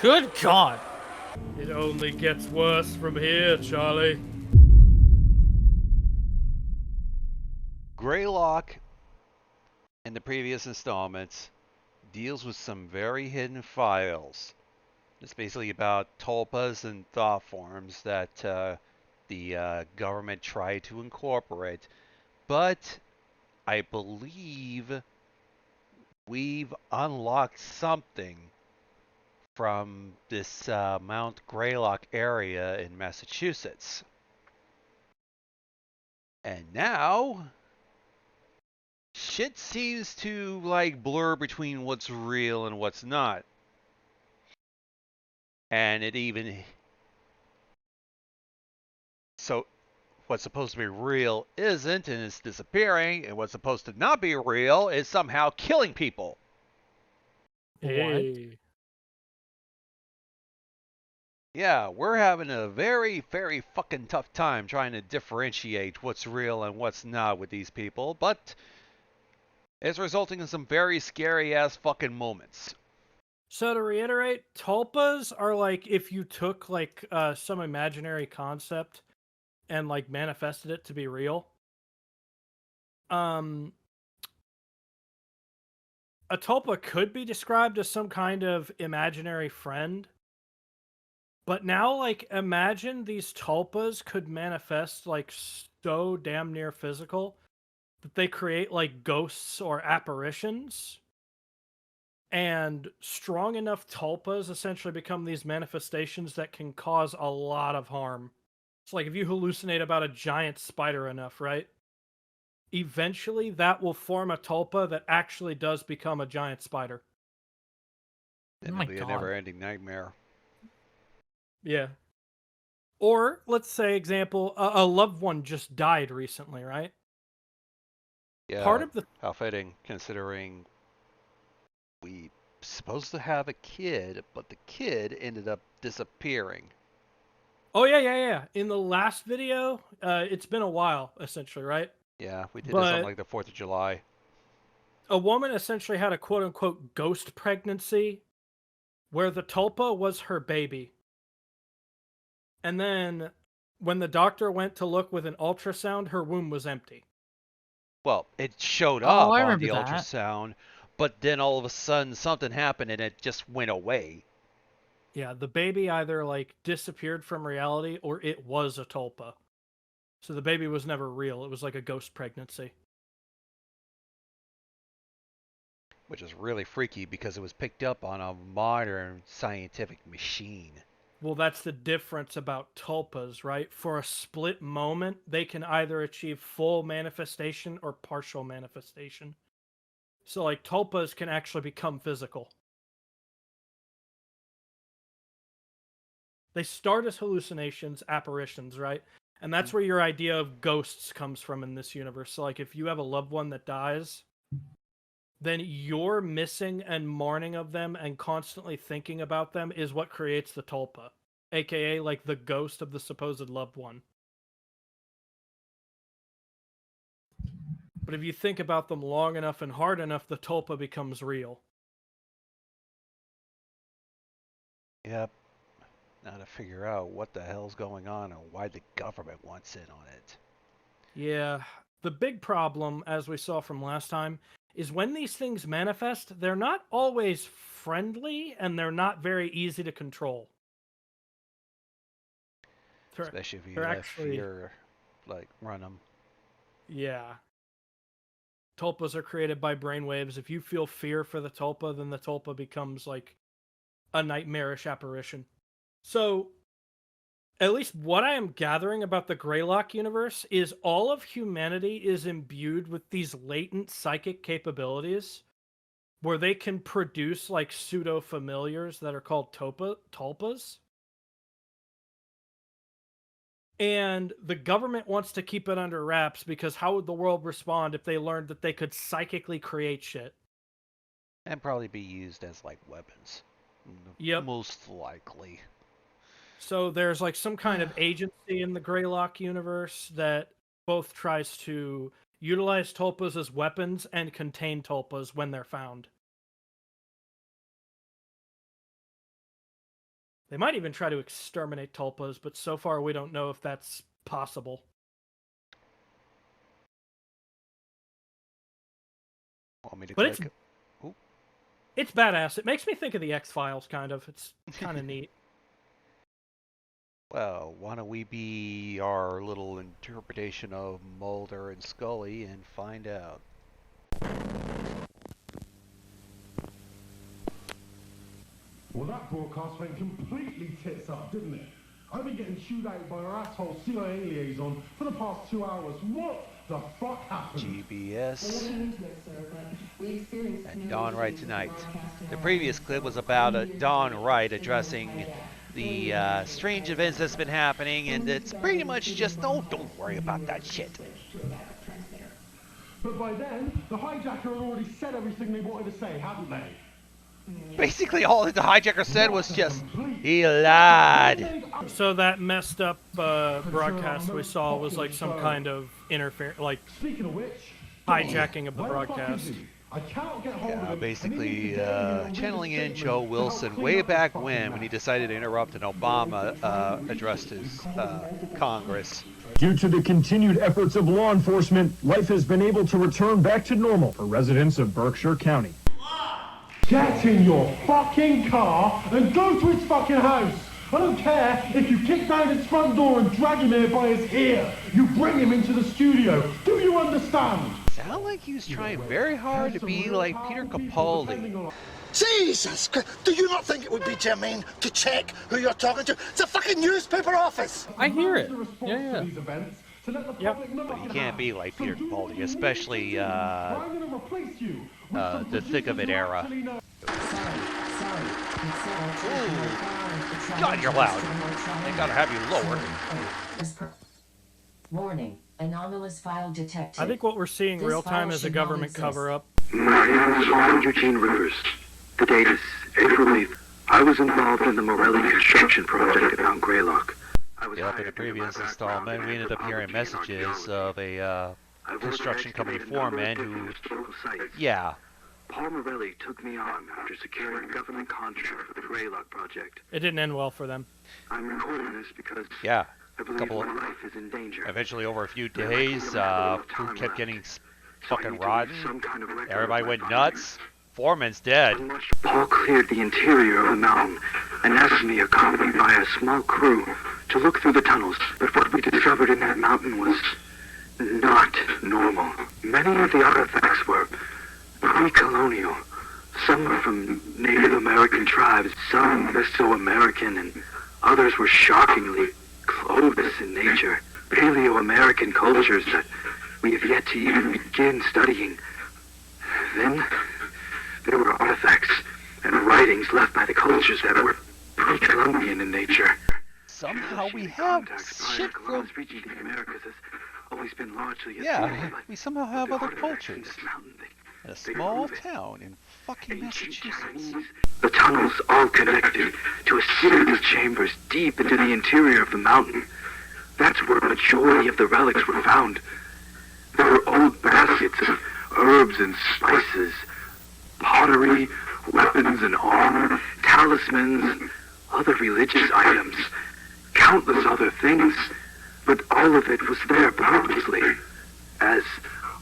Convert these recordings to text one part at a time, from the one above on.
Good God! It only gets worse from here, Charlie. Greylock, in the previous installments, deals with some very hidden files. It's basically about tulpas and thought forms that the government tried to incorporate. But I believe we've unlocked something from this Mount Greylock area in Massachusetts. And now, shit seems to like blur between what's real and what's not. And it even. So, what's supposed to be real isn't and is disappearing, and what's supposed to not be real is somehow killing people. Hey. Yeah, we're having a very, very fucking tough time trying to differentiate what's real and what's not with these people, but it's resulting in some very scary ass fucking moments. So to reiterate, tulpas are like if you took like some imaginary concept and like manifested it to be real. Um, a tulpa could be described as some kind of imaginary friend. But now, like, imagine these tulpas could manifest like so damn near physical that they create like ghosts or apparitions. And strong enough tulpas essentially become these manifestations that can cause a lot of harm. It's like if you hallucinate about a giant spider enough, right? Eventually that will form a tulpa that actually does become a giant spider. And Oh it'll my be a God. never-ending nightmare. Yeah. Or let's say, example, a loved one just died recently, right? Part Yeah, of the how fitting, considering we supposed to have a kid, but the kid ended up disappearing. Oh yeah. In the last video, it's been a while essentially, right? Yeah, we did this on But like the 4th of July. a woman essentially had a quote unquote ghost pregnancy where the tulpa was her baby. And then when the doctor went to look with an ultrasound, her womb was empty. Well, it showed Oh, up I on remember the that. ultrasound, but then all of a sudden something happened and it just went away. Yeah, the baby either like disappeared from reality or it was a tulpa. So the baby was never real. It was like a ghost pregnancy. Which is really freaky because it was picked up on a modern scientific machine. Well, that's the difference about tulpas, right? For a split moment, they can either achieve full manifestation or partial manifestation. So, like, tulpas can actually become physical. They start as hallucinations, apparitions, right? And that's where your idea of ghosts comes from in this universe. So, like, if you have a loved one that dies, then your missing and mourning of them and constantly thinking about them is what creates the tulpa, aka like the ghost of the supposed loved one. But if you think about them long enough and hard enough, the tulpa becomes real. Yep. Now to figure out what the hell's going on and why the government wants in on it. Yeah. The big problem, as we saw from last time, is when these things manifest, they're not always friendly and they're not very easy to control. They're, Especially if you they're let actually, fear, like, run them. yeah. Tulpas are created by brainwaves. If you feel fear for the tulpa, then the tulpa becomes like a nightmarish apparition. So, at least what I am gathering about the Greylock universe is all of humanity is imbued with these latent psychic capabilities where they can produce like pseudo familiars that are called tulpas. And the government wants to keep it under wraps because how would the world respond if they learned that they could psychically create shit? And probably be used as, like, weapons. Yep. Most likely. So there's like some kind of agency in the Greylock universe that both tries to utilize tulpas as weapons and contain tulpas when they're found. They might even try to exterminate tulpas, but so far we don't know if that's possible. Want me to But click? it's badass. It makes me think of the X-Files, kind of. It's kind of neat. Well, why don't we be our little interpretation of Mulder and Scully and find out? Well, that broadcast went completely tits up, didn't it? I've been getting chewed out by our asshole CIA liaison for the past 2 hours. What the fuck happened? GBS. And Dawn Wright tonight. The previous clip was about Dawn Wright addressing the strange events that's been happening, and it's pretty much just, don't worry about that shit. But by then, the hijacker had already said everything they wanted to say, hadn't they? Basically, all that the hijacker said was just, he lied. So that messed up broadcast we saw was like some kind of interference, like Speaking of which, hijacking of the where the fuck broadcast. is he? I can't get hold of Yeah, him. basically channeling in Joe Wilson way back when he decided to interrupt an Obama addressed his Congress. Due to the continued efforts of law enforcement, life has been able to return back to normal for residents of Berkshire County. Get in your fucking car and go to his fucking house. I don't care if you kick down his front door and drag him here by his ear. You bring him into the studio. Do you understand? Sound like he was trying very hard to be like Peter Capaldi. Jesus Christ, do you not think it would be germane to check who you're talking to? It's a fucking newspaper office! I hear it. Yeah. Yep. But you can't be like Peter Capaldi, especially the thick of it era. Ooh. God, you're loud. They gotta have you lower. Warning. Anomalous file detected. I think what we're seeing This real time file is a should not government exist. cover-up. My name is Ron Eugene Rivers. The date is April 8th. I was involved in the Morelli construction project at Mount Greylock. Yep, in the previous installment, we ended up hearing messages of a construction company foreman who, yeah. Paul Morelli took me on after securing a government contract for the Greylock project. It didn't end well for them. I'm recording this because Yeah, I believe couple my life is in danger. eventually over a few days, food kept getting fucking rotten. Everybody went nuts. Foreman's dead. Paul cleared the interior of the mountain and asked me, accompanied by a small crew, to look through the tunnels. But what we discovered in that mountain was not normal. Many of the artifacts were pre-colonial. Some were from Native American tribes, some Mesoamerican, and others were shockingly close in nature. Paleo-American cultures that we have yet to even begin studying. Then there were artifacts and writings left by the cultures that were pre-Columbian in nature. Somehow we have shit from... Reaching the Americas has always been largely a Yeah, theory, but we somehow have the other artifacts in cultures. this mountain, In a small town in fucking Massachusetts. The tunnels all connected to a series of chambers deep into the interior of the mountain. That's where a majority of the relics were found. There were old baskets of herbs and spices, pottery, weapons and armor, talismans, and other religious items, countless other things, but all of it was there purposely as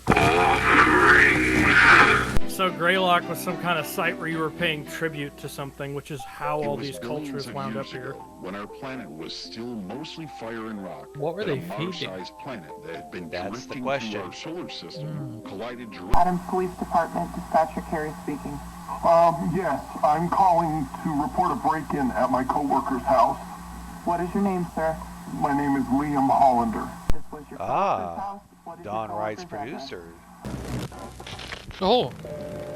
offerings. So Greylock was some kind of site where you were paying tribute to something, which is how all these cultures wound up here. When our planet was still mostly fire and rock. What were they a feeding? Mars-sized planet that had been That's the drifting question. through our solar system collided Adams Police Department, dispatcher Carey speaking. Yes, I'm calling to report a break-in at my coworker's house. What is your name, sir? My name is Liam Hollander. This was your coworker's house? What is your Dawn Wright's coworker's address? producer. Oh.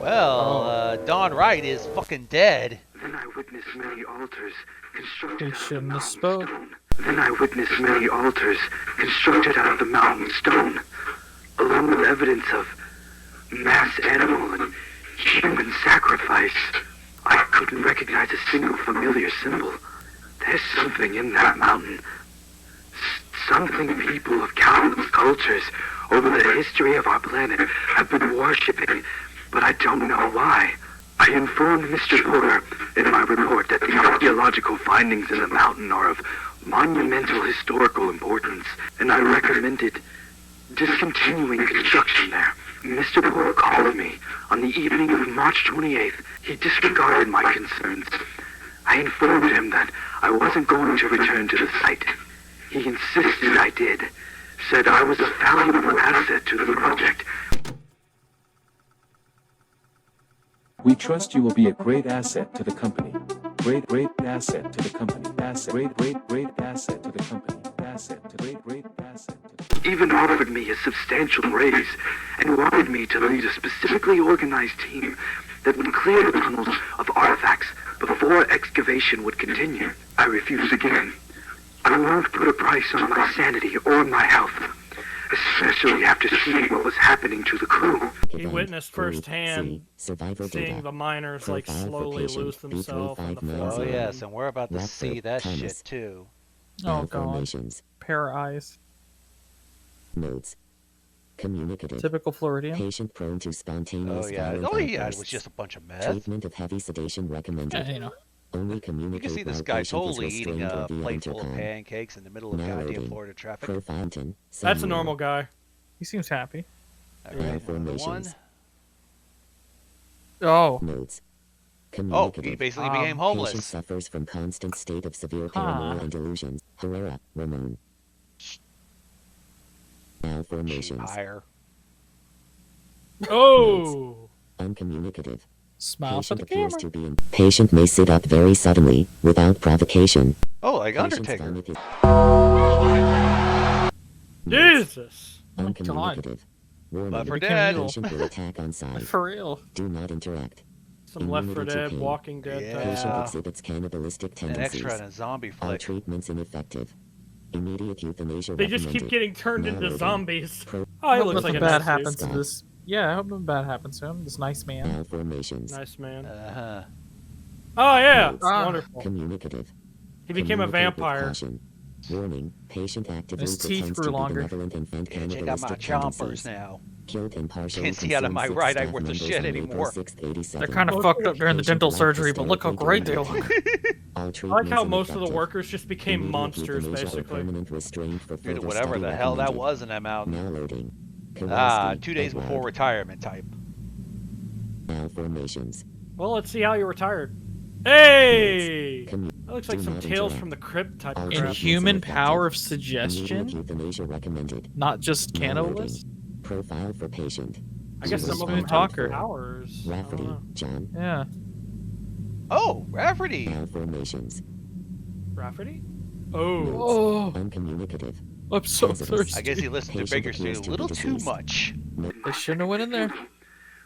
Well, Dawn Wright is fucking dead. Then I witnessed many altars constructed They out of the shouldn't have mountain spoke. stone. Then I witnessed many altars constructed out of the mountain stone, along with evidence of mass animal and human sacrifice. I couldn't recognize a single familiar symbol. There's something in that mountain. Something people of countless cultures over the history of our planet have been worshipping, but I don't know why. I informed Mr. Porter in my report that the archaeological findings in the mountain are of monumental historical importance, and I recommended discontinuing construction there. Mr. Porter called me on the evening of March 28th. He disregarded my concerns. I informed him that I wasn't going to return to the site. He insisted I did, said I was a valuable asset to the project. We trust you will be a great asset to the company. Great asset to the company. Great asset to the company. Asset to great asset to the company. Even offered me a substantial raise and wanted me to lead a specifically organized team that would clear the tunnels of artifacts before excavation would continue. I refused again. I won't put a price on my sanity or my health, especially after seeing what was happening to the crew. He witnessed firsthand seeing the miners like slowly lose themselves on the floor. Oh yes, and we're about to see that shit too. Oh god. Pair of eyes. Modes. Communicative. Typical Floridian. Patient prone to spontaneous. Oh yeah. Oh yeah, it was just a bunch of meth. Treatment of heavy sedation recommended. Yeah, you know. Only communicate. You can see this guy totally eating a plate full of pancakes in the middle of goddamn Florida traffic. That's a normal guy. He seems happy. Right, one. Oh. Modes. Oh, he basically became homeless. Patient suffers from constant state of severe paranoia and delusions. Herrera, Ramon. Malformations. Higher. Oh. Uncommunicative. Smile for Patient the appears camera. to be in. Patient may sit up very suddenly, without provocation. Oh, like Patient's Undertaker. vomit is Jesus. uncommunicative. Warning. Left 4 Dead. Patient will attack on sight. For real. Do not interact. Some Left 4 Immunity to Dead, pain. Walking Dead Yeah. type. Patient exhibits cannibalistic An tendencies. extra in a zombie All flick. treatments ineffective. Immediate euthanasia They just keep recommended. getting turned into Malloading. zombies. Pro- Oh, he I hope looks like nothing a bad nice happens dude. to this. Yeah, I hope nothing bad happens to him. This nice man. Malformations. Nice man. Uh-huh. Oh yeah, Modes. wonderful. Communicative. He became a Communicate with vampire. caution. Warning, patient actively His teeth pretends grew to be longer. benevolent and vent Yeah, check out my cannibalistic chompers tendencies. now. Killed and partially Can't see out of my consumed right eye 6 worth of staff shit members on April anymore. 6th, 87. They're kind of fucked up during the Patient dental lacked surgery, but look how great they hysterically look. All I like treatments how most of the ineffective. workers just became Immediate monsters, euthanasia or basically. permanent restraint for Due to further whatever study the hell that recommended. was in that mountain. Malloading. Ah, Kowalski, 2 days Edward. before retirement type. Malformations. Well, let's see how you retired. Hey! Commu- That looks like Do some not Tales interact. from the Crypt type All of In crap. treatments human ineffective. power of Immediate suggestion, euthanasia recommended. not just Malloading. cannibalism. Profile for patient. I guess some of them Smooth talker. have powers. I don't Rafferty, know. John. Yeah. Oh, Rafferty. Malformations. Rafferty? Oh. Oh, Uncommunicative. I'm so Hazardous. thirsty. I guess he listened to Patient Bakersfield appears a to little be too deceased. much. They shouldn't have went in there.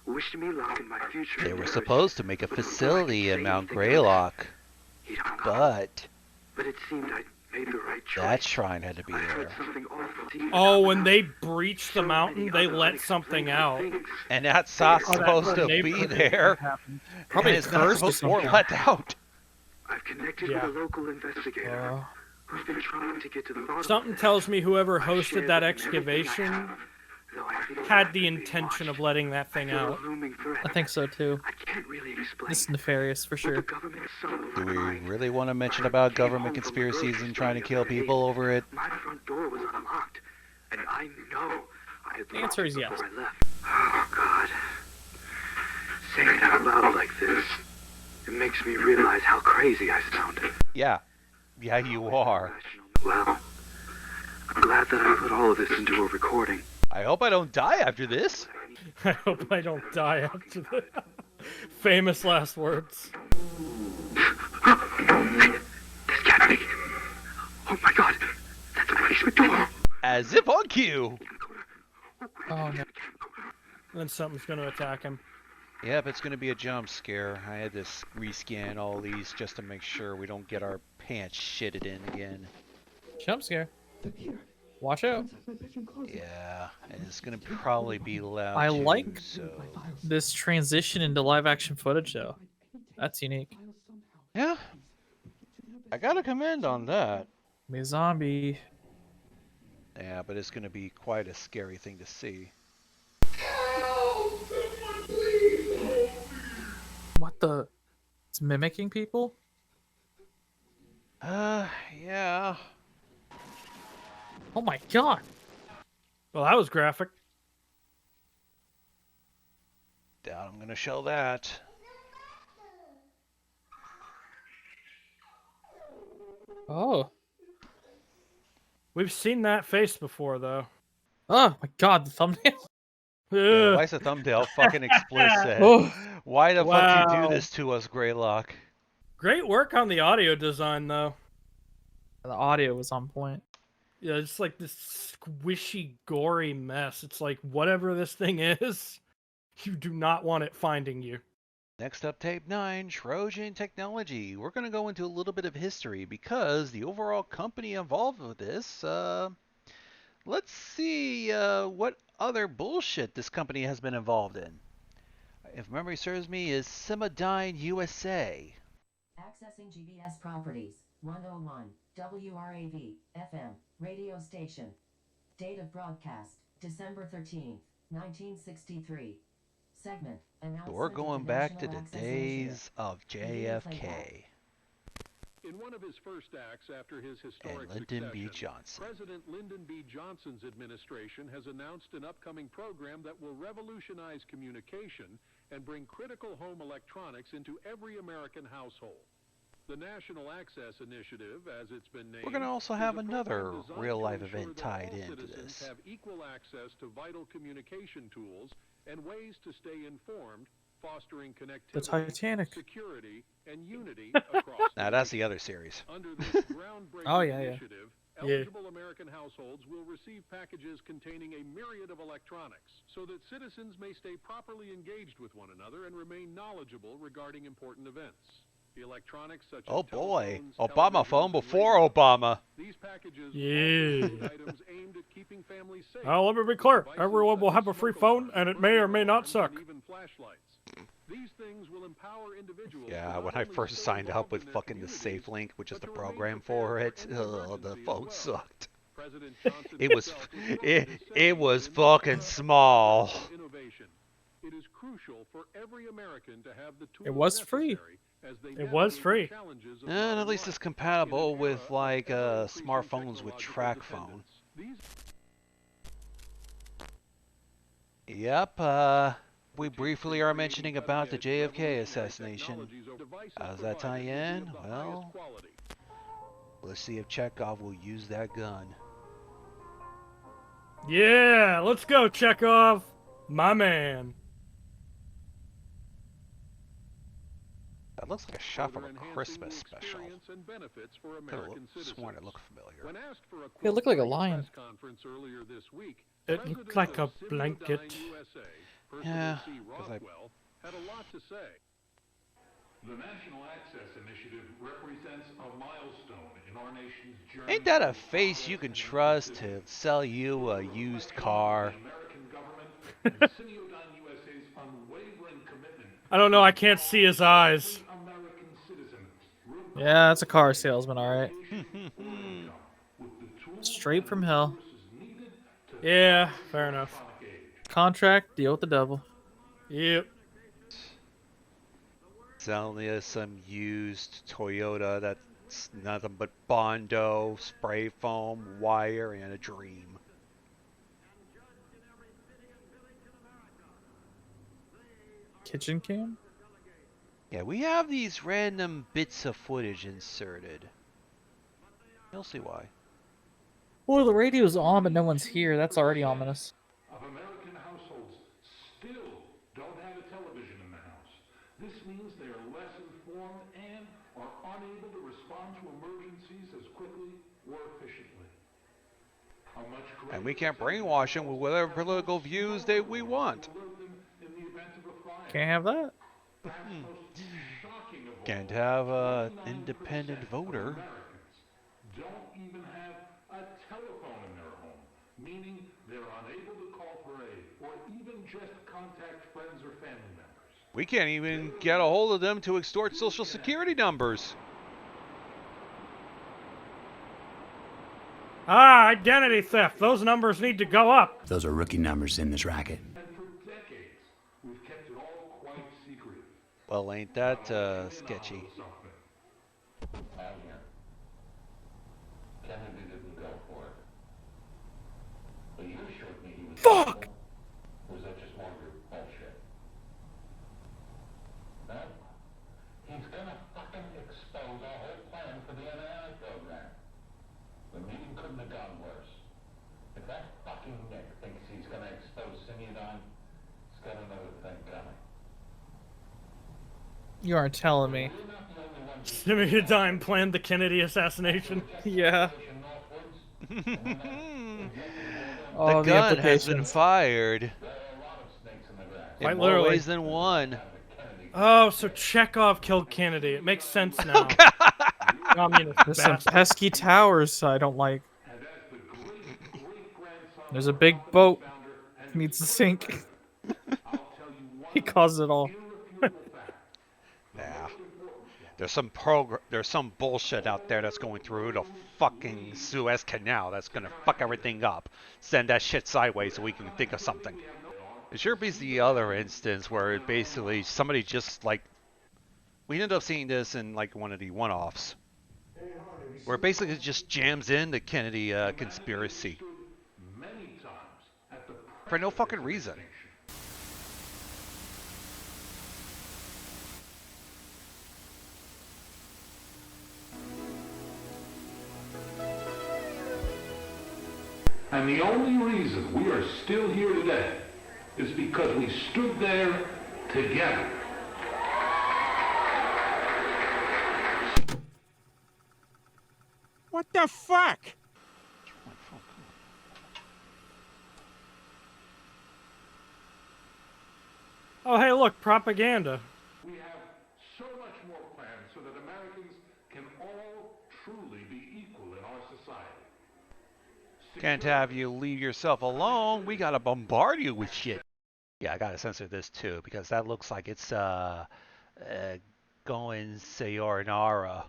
Wished me luck in my future. They were supposed to make a facility in Mount Greylock, He'd hung up, but it seemed I made the right choice. that shrine had to be I heard there. something awful. Oh, when they breached the mountain, they let something out. And that's not Oh, that supposed whole to be neighborhood there. happened. Probably And a it's not curse or supposed to be something. let out. I've connected Yeah. with a local investigator who's been trying to get to the bottom. Something tells me whoever hosted that excavation had the intention of letting that thing out. I think so too. I can't really explain. This is nefarious for sure. Do we really want to mention about government conspiracies and trying to kill people over it? My front door was unlocked, and I know I had The answer is yes. before I left. Oh God. Saying it out loud like this, it makes me realize how crazy I sound. Yeah. Yeah, you are. Well, I'm glad that I put all of this into a recording. I hope I don't die after this. I hope I don't die after this. Famous last words. This can't be. Oh my God, that's my basement door. As if on cue. Oh no. And then something's gonna attack him. Yep, it's gonna be a jump scare. I had to rescan all these just to make sure we don't get our pants shitted in again. Jump scare. Watch out. Yeah, and it's gonna probably be loud. I too, like so. this transition into live action footage though. That's unique. Yeah, I gotta commend on that. Be a zombie. Yeah, but it's gonna be quite a scary thing to see. What What the? It's mimicking people? Yeah. Oh my god. Well, that was graphic. Doubt I'm gonna show that. Oh. We've seen that face before, though. Oh my god, the thumbnail. Yeah, why is the thumbnail fucking explicit? Oh. Why the fuck do you do Wow. this to us, Greylock? Great work on the audio design, though. The audio was on point. Yeah, it's like this squishy, gory mess. It's like whatever this thing is, you do not want it finding you. Next up, Tape 9, Trojan Technology. We're going to go into a little bit of history because the overall company involved with this, let's see what other bullshit this company has been involved in. If memory serves me, is Simodyne USA. Accessing GBS properties. 101 WRAV FM radio station. Date of broadcast December 13th, 1963. Segment. We're going back to the days of JFK. In one of his first acts after his historic and Lyndon B. succession, Johnson. President Lyndon B. Johnson's administration has announced an upcoming program that will revolutionize communication and bring critical home electronics into every American household. The National Access Initiative, as it's been named, We're going to also have another real-life event tied into citizens this. have equal access to vital communication tools and ways to stay informed, fostering connectivity, The Titanic. security, and unity across Now that's the other series. Under this groundbreaking Oh, yeah. initiative, eligible American households will receive packages containing a myriad of electronics so that citizens may stay properly engaged with one another and remain knowledgeable regarding important events. The electronics such as Oh boy, telephones, Obama televisions, phone and before radios. Obama. These packages Yeah. will also include items aimed at keeping families safe. Oh, let me be clear. Devices Everyone will such have as a free smoke phone, alarms, and it may or may burglar not alarms, suck. and even flashlights. These things will empower individuals Yeah, to when not I only first stay signed up involved with in their fucking the communities, SafeLink, which is but the to remain program prepared for it, any the emergency as phone well. sucked. President Johnson It was himself is quoted as saying it was that in this era fucking of small. progress and innovation, it is crucial for every American to have the tools It was free. necessary as they It was navigate the free. challenges of And modern at least life. it's compatible In an with era of like ever-increasing smartphones with technological track phone. dependence, these Yep, we briefly are mentioning about the JFK assassination. How does that tie in? Well, let's see if Chekhov will use that gun. Yeah, let's go, Chekhov. My man. That looks like a shot from a Christmas special. Could have sworn it looked familiar. It looked like a lion. It looked like a blanket. Yeah, because I had a lot to say. The National Access Initiative represents a milestone in our nation's journey. Ain't that a face you can trust to sell you a used car? The American government and Simodyne USA's unwavering commitment I don't know, I can't see his eyes. American citizens. Yeah, that's a car salesman, alright. Straight from hell. Yeah, fair enough. Contract, deal with the devil. Yep. Selling us some used Toyota that's nothing but Bondo, spray foam, wire, and a dream. Kitchen cam? Yeah, we have these random bits of footage inserted. You'll see why. Well, the radio's on, but no one's here. That's already ominous. Of American households still don't have a television in the house. This means they are less informed and are unable to respond to emergencies as quickly or efficiently. A much And we can't brainwash them with whatever political views that we want. in the event of a fire. Can't have that. Perhaps most shocking of all, Can't have an independent voter. Americans don't even have a telephone in their home, meaning they're unable to call for aid or even just contact friends or family members. We can't even get a hold of them to extort social security numbers. Ah, identity theft. Those numbers need to go up. Those are rookie numbers in this racket. And for decades, we've kept it all quite secret. Well, ain't that sketchy? Kennedy didn't go for it. But you assured me he was Fuck! Or was that just more of your bullshit? No? He's gonna fucking expose our whole plan for the NII program. The meeting couldn't have gone worse. If that fucking Nick thinks he's gonna expose Simeon, he's got another thing coming. You aren't telling me. Jimmy Dime planned the Kennedy assassination. Yeah. The Oh, the gun has been implications. fired. Quite In more literally. ways than one. Oh, so Chekhov killed Kennedy. It makes sense now. Communist There's some bastard. pesky towers I don't like. There's a big boat. Needs to sink. He caused it all. Yeah. There's some bullshit out there that's going through the fucking Suez Canal that's gonna fuck everything up. Send that shit sideways so we can think of something. It sure beats the other instance where it basically somebody just like we ended up seeing this in like one of the one-offs where it basically just jams in the Kennedy conspiracy for no fucking reason. And the only reason we are still here today is because we stood there together. What the fuck? Oh, hey, look, propaganda. We have so much more planned so that Americans can all truly be equal in our society. Can't have you leave yourself alone. We gotta bombard you with shit. Yeah, I gotta censor this too because that looks like it's going sayonara.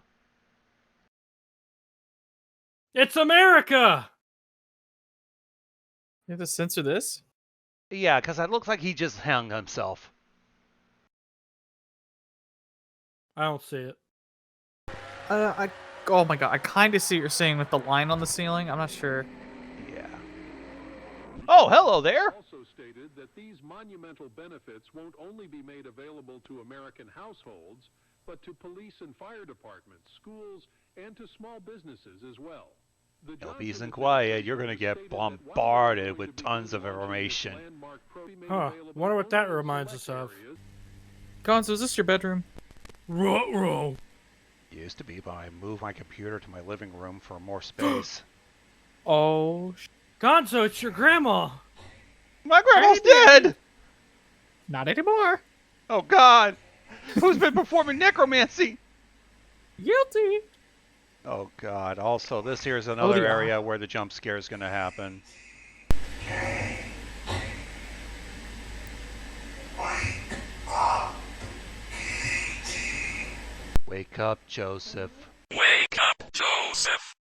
It's America! You have to censor this? Yeah, because it looks like he just hung himself. I don't see it. Oh my god, I kind of see what you're saying with the line on the ceiling. I'm not sure. Yeah. Oh, hello there. Also stated that these monumental benefits won't only be made available to American households, but to police and fire departments, schools, and to small businesses as well. No peace and quiet. You're gonna get bombarded with tons of information. Huh. Wonder what that reminds us of. Gonzo, is this your bedroom? Ruh-roh. Used to be, but I moved my computer to my living room for more space. Oh. Gonzo, it's your grandma. My grandma's dead! Not anymore. Oh god! Who's been performing necromancy? Guilty. Oh god. Also, this here is another area where the jump scare is gonna happen. Wake up, Joseph. Wake up, Joseph.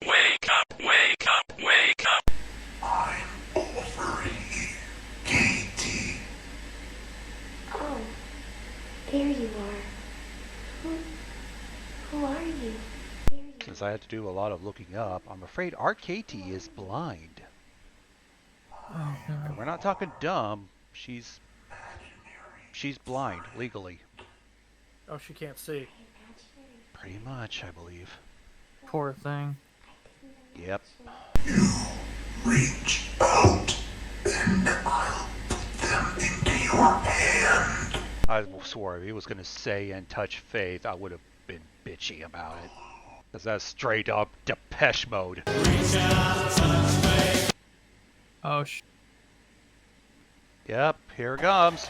Wake up, wake up, wake up. I'm over here, Katie. Oh, there you are. Who are you? Since I had to do a lot of looking up, I'm afraid our Katie is blind. Oh, And we're not talking dumb. She's blind, legally. Oh, she can't see. Pretty much, I believe. Poor thing. Yep. You reach out and I'll put them into your hand. I swore if he was going to say and touch Faith, I would have been bitchy about it. Because that's straight up Depeche Mode. Oh, Yep, here it comes.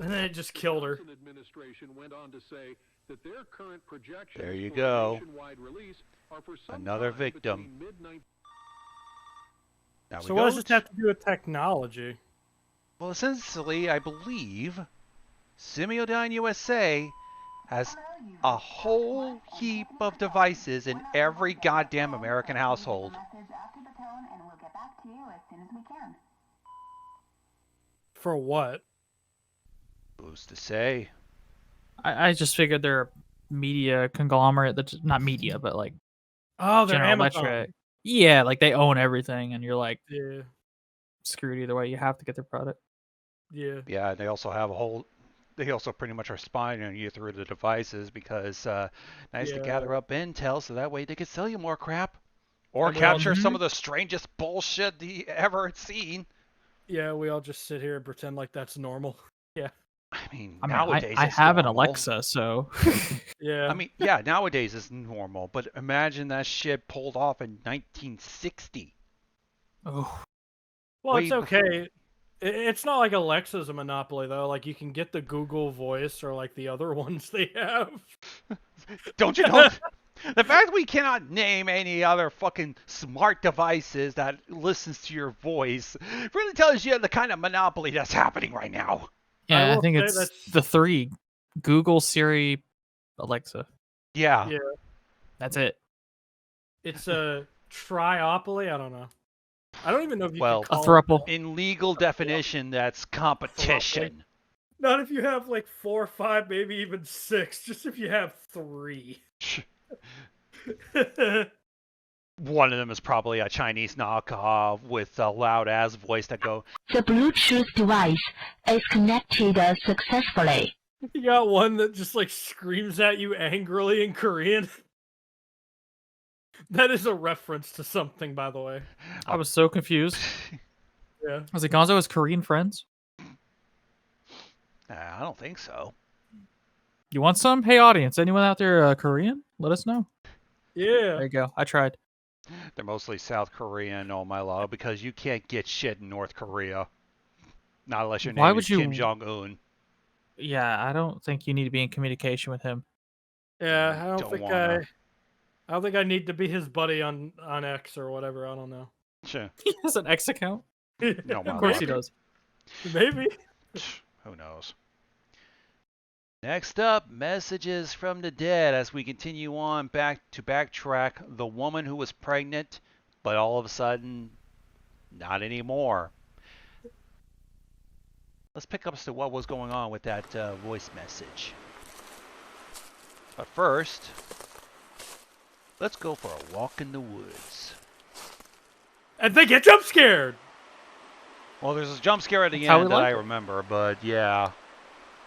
And then it just killed her. Administration went on to say that their current projections There you for go. nationwide release are for some Another time victim. between mid-19 Now we So go what does this have to do with technology? Well, essentially, I believe Simeodine USA has a whole heap of devices in every goddamn American household. For what? Who's to say? I just figured they're a media conglomerate that's not media, but like Oh, they're General Amazon. Electric. Yeah, like they own everything, and you're like Yeah. screwed either way. You have to get their product. Yeah. Yeah, they also have a whole. They also pretty much are spying on you through the devices because nice to gather up intel so that way they can sell you more crap or And we all capture just- some of the strangest bullshit you ever seen. Yeah, we all just sit here and pretend like that's normal. Yeah. I mean, I mean, nowadays I it's have an normal. Alexa, so Yeah. I mean, yeah, nowadays it's normal, but imagine that shit pulled off in 1960. oh, Well, way it's okay. It's not like Alexa's a monopoly though. Like you can get the Google Voice or like the other ones they have. Don't you know? The fact we cannot name any other fucking smart devices that listens to your voice really tells you the kind of monopoly that's happening right now. yeah, I will think say it's that's- the three: Google, Siri, Alexa. Yeah. Yeah. That's it. It's a triopoly. I don't know. I don't even know if you Well, can call a thruple. In legal definition, that's competition. Not if you have like 4 or 5, maybe even 6. Just if you have 3. One of them is probably a Chinese knockoff with a loud ass voice that go. The Bluetooth device is connected successfully. You got one that just like screams at you angrily in Korean. That is a reference to something, by the way. I was so confused. Yeah. I was like, Gonzo has Korean friends? I don't think so. You want some? Hey, audience, anyone out there Korean? Let us know. Yeah. There you go. I tried. They're mostly South Korean, oh my lord, because you can't get shit in North Korea. Not unless your Why name would is you- Kim Jong-un. Yeah, I don't think you need to be in communication with him. Yeah, I don't don't think wanna. I don't think I need to be his buddy on X or whatever. I don't know. Sure. He has an X account? No, my Of course he lord. does. Maybe. Who knows? Next up, messages from the dead as we continue on backtrack the woman who was pregnant, but all of a sudden, not anymore. Let's pick up as to what was going on with that voice message. But first, let's go for a walk in the woods. And they get jump scared. Well, there's a jump scare at the That's how end we that like I it. remember, but yeah.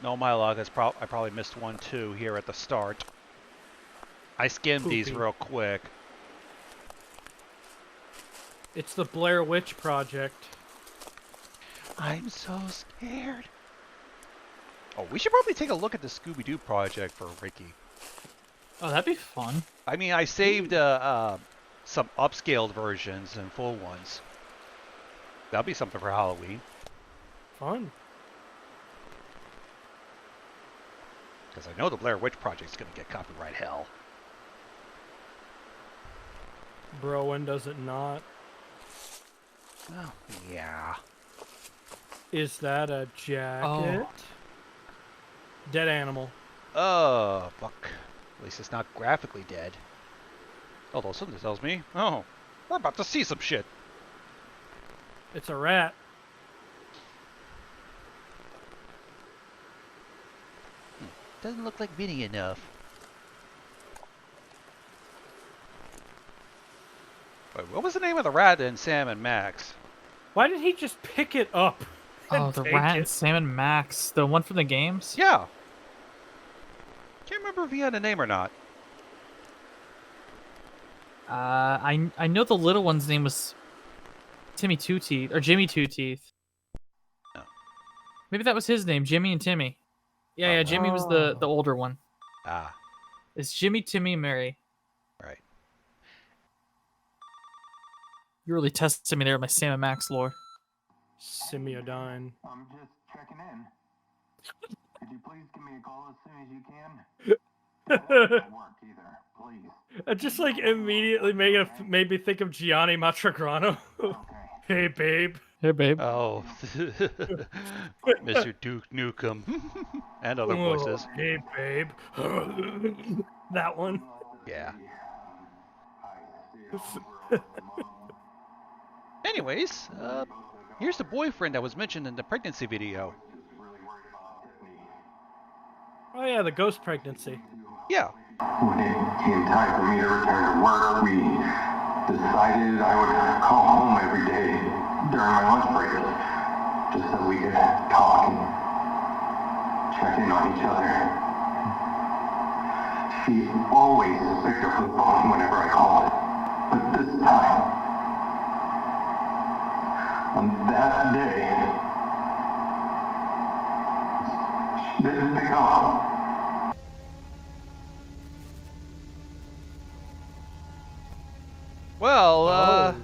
No, my luck. I probably missed one too here at the start. I skimmed these Poopy. real quick. It's the Blair Witch Project. I'm so scared. Oh, we should probably take a look at the Scooby-Doo project for Ricky. Oh, that'd be fun. I mean, I saved some upscaled versions and full ones. That'll be something for Halloween. Fun. Because I know the Blair Witch Project's going to get copyright hell. Bro, when does it not? Oh, yeah. Is that a jacket? Oh. Dead animal. Oh, fuck. At least it's not graphically dead. Although something tells me, oh, we're about to see some shit. It's a rat. Doesn't look like Minnie enough. Wait, what was the name of the rat in Sam and Max? Why did he just pick it up? Oh, and the take Rat it? and Sam and Max. The one from the games? Yeah. Can't remember if he had a name or not. I know the little one's name was Timmy Two Teeth, or Jimmy Two Teeth. Oh. Maybe that was his name, Jimmy and Timmy. Yeah, Jimmy was the older one. Ah, It's Jimmy, Timmy, and Mary. right. You really tested me there with my Sam and Max lore. Semiodyne. I'm just checking in. Could you please give me a call as soon as you can? Don't work either, please. I just like immediately made me think of Gianni Matragrano. Hey, babe. Hey, babe. Oh, Mr. Duke Nukem and other Oh, voices. hey, babe. That one. Yeah. Anyways, Here's the boyfriend that was mentioned in the pregnancy video. Oh yeah, the ghost pregnancy. Yeah. When it came time for me to return to work, we decided I would call home every day during my lunch break, just so we could talk and check in on each other. She always picked up the phone whenever I called, but this time, on that day, she didn't pick up. Well,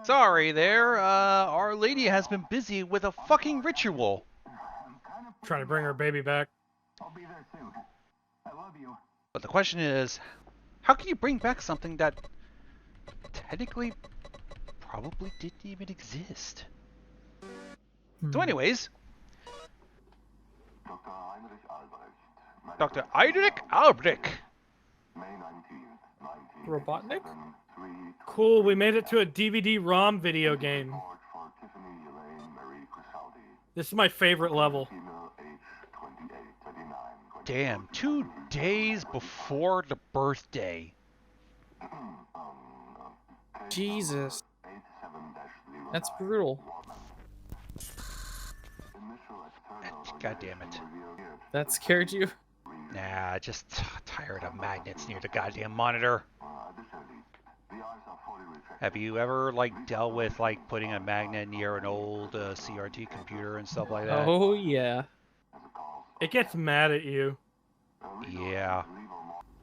sorry there. Our lady has been busy with a fucking ritual. Trying to bring her baby back. I'll be there soon. I love you. But the question is, how can you bring back something that technically probably didn't even exist? So anyways, Dr. Heinrich Albrecht. Robotnik? Cool, we made it to a DVD-ROM video game. This is my favorite level. Damn, 2 days before the birthday. Jesus. That's brutal. God damn it. That scared you? Nah, just tired of magnets near the goddamn monitor. Have you ever, like, dealt with, like, putting a magnet near an old CRT computer and stuff like that? Oh, yeah. It gets mad at you. Yeah.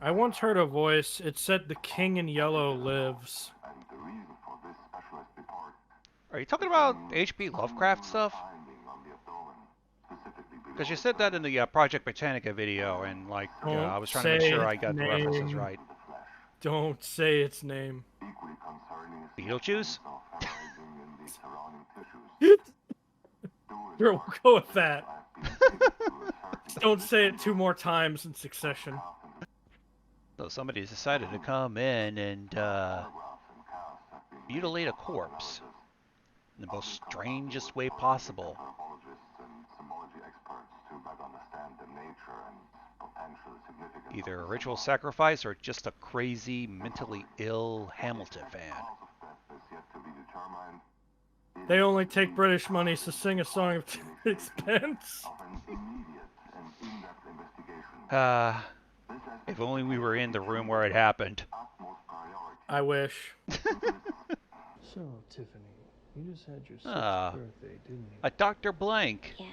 I once heard a voice. It said the king in yellow lives. Are you talking about H.P. Lovecraft stuff? Because you said that in the Project Britannica video, and, like, I was trying to make sure I got the references right. Don't say its name. Beetlejuice? Sure, we'll go with that. Just don't say it 2 more times in succession. So somebody decided to come in and mutilate a corpse in the most strangest way possible. Either a ritual sacrifice or just a crazy, mentally ill Hamilton fan. They only take British money to sing a song of expense. If only we were in the room where it happened. I wish. So, Tiffany, you just had your 6th birthday, didn't you? A Dr. Blank. Yeah.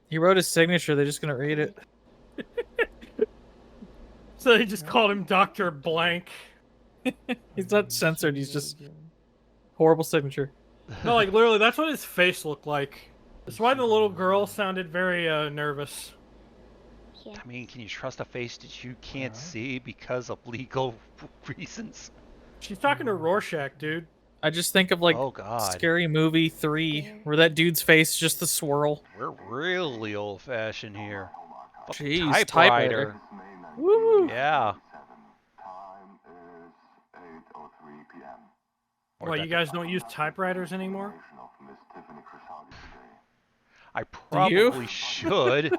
He wrote his signature, they're just gonna read it. So they just called him Dr. Blank. He's not censored, he's just horrible signature. No, like literally, that's what his face looked like. That's why the little girl sounded very nervous. Yeah. I mean, can you trust a face that you can't see because of legal reasons? She's talking to Rorschach, dude. I just think of like Oh, God. Scary Movie 3, where that dude's face is just the swirl. We're really old-fashioned here. Jeez, Typewriter. Woo! Yeah. What, you guys don't use typewriters anymore? I probably should.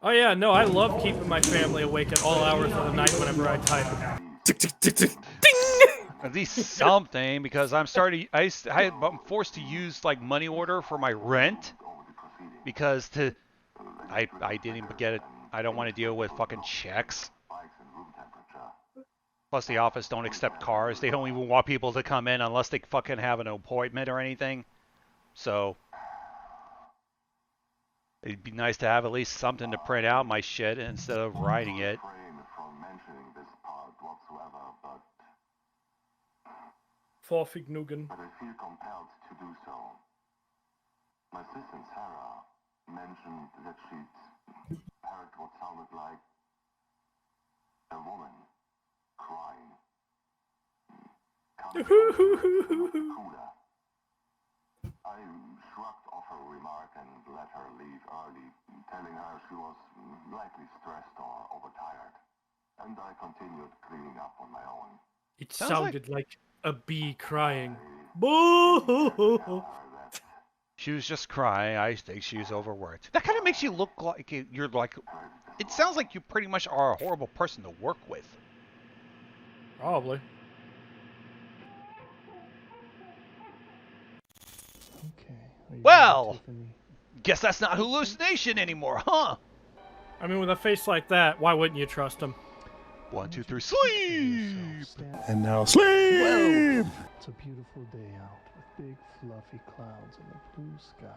Oh yeah, no, I love keeping my family awake at all hours of the night whenever I type. At least something, because I'm forced to use like money order for my rent because I didn't even get it. I don't want to deal with fucking checks. Plus the office don't accept cards. They don't even want people to come in unless they fucking have an appointment or anything. So it'd be nice to have at least something to print out my shit instead of writing it. For Vergnügen. But I feel compelled to do so. My assistant Sarah mentioned that she'd heard what sounded like a woman crying. I shrugged off her remark and let her leave early, telling her she was likely stressed or overtired. And I continued cleaning up on my own. It sounded like a bee crying. Boo! She was just crying. I think she's overworked. That kind of makes you look like you're like... It sounds like you pretty much are a horrible person to work with. Probably. Well, guess that's not hallucination anymore, huh? I mean, with a face like that, why wouldn't you trust him? 1, 2, 3, sleep! And now sleep! It's a beautiful day out with big fluffy clouds and a blue sky.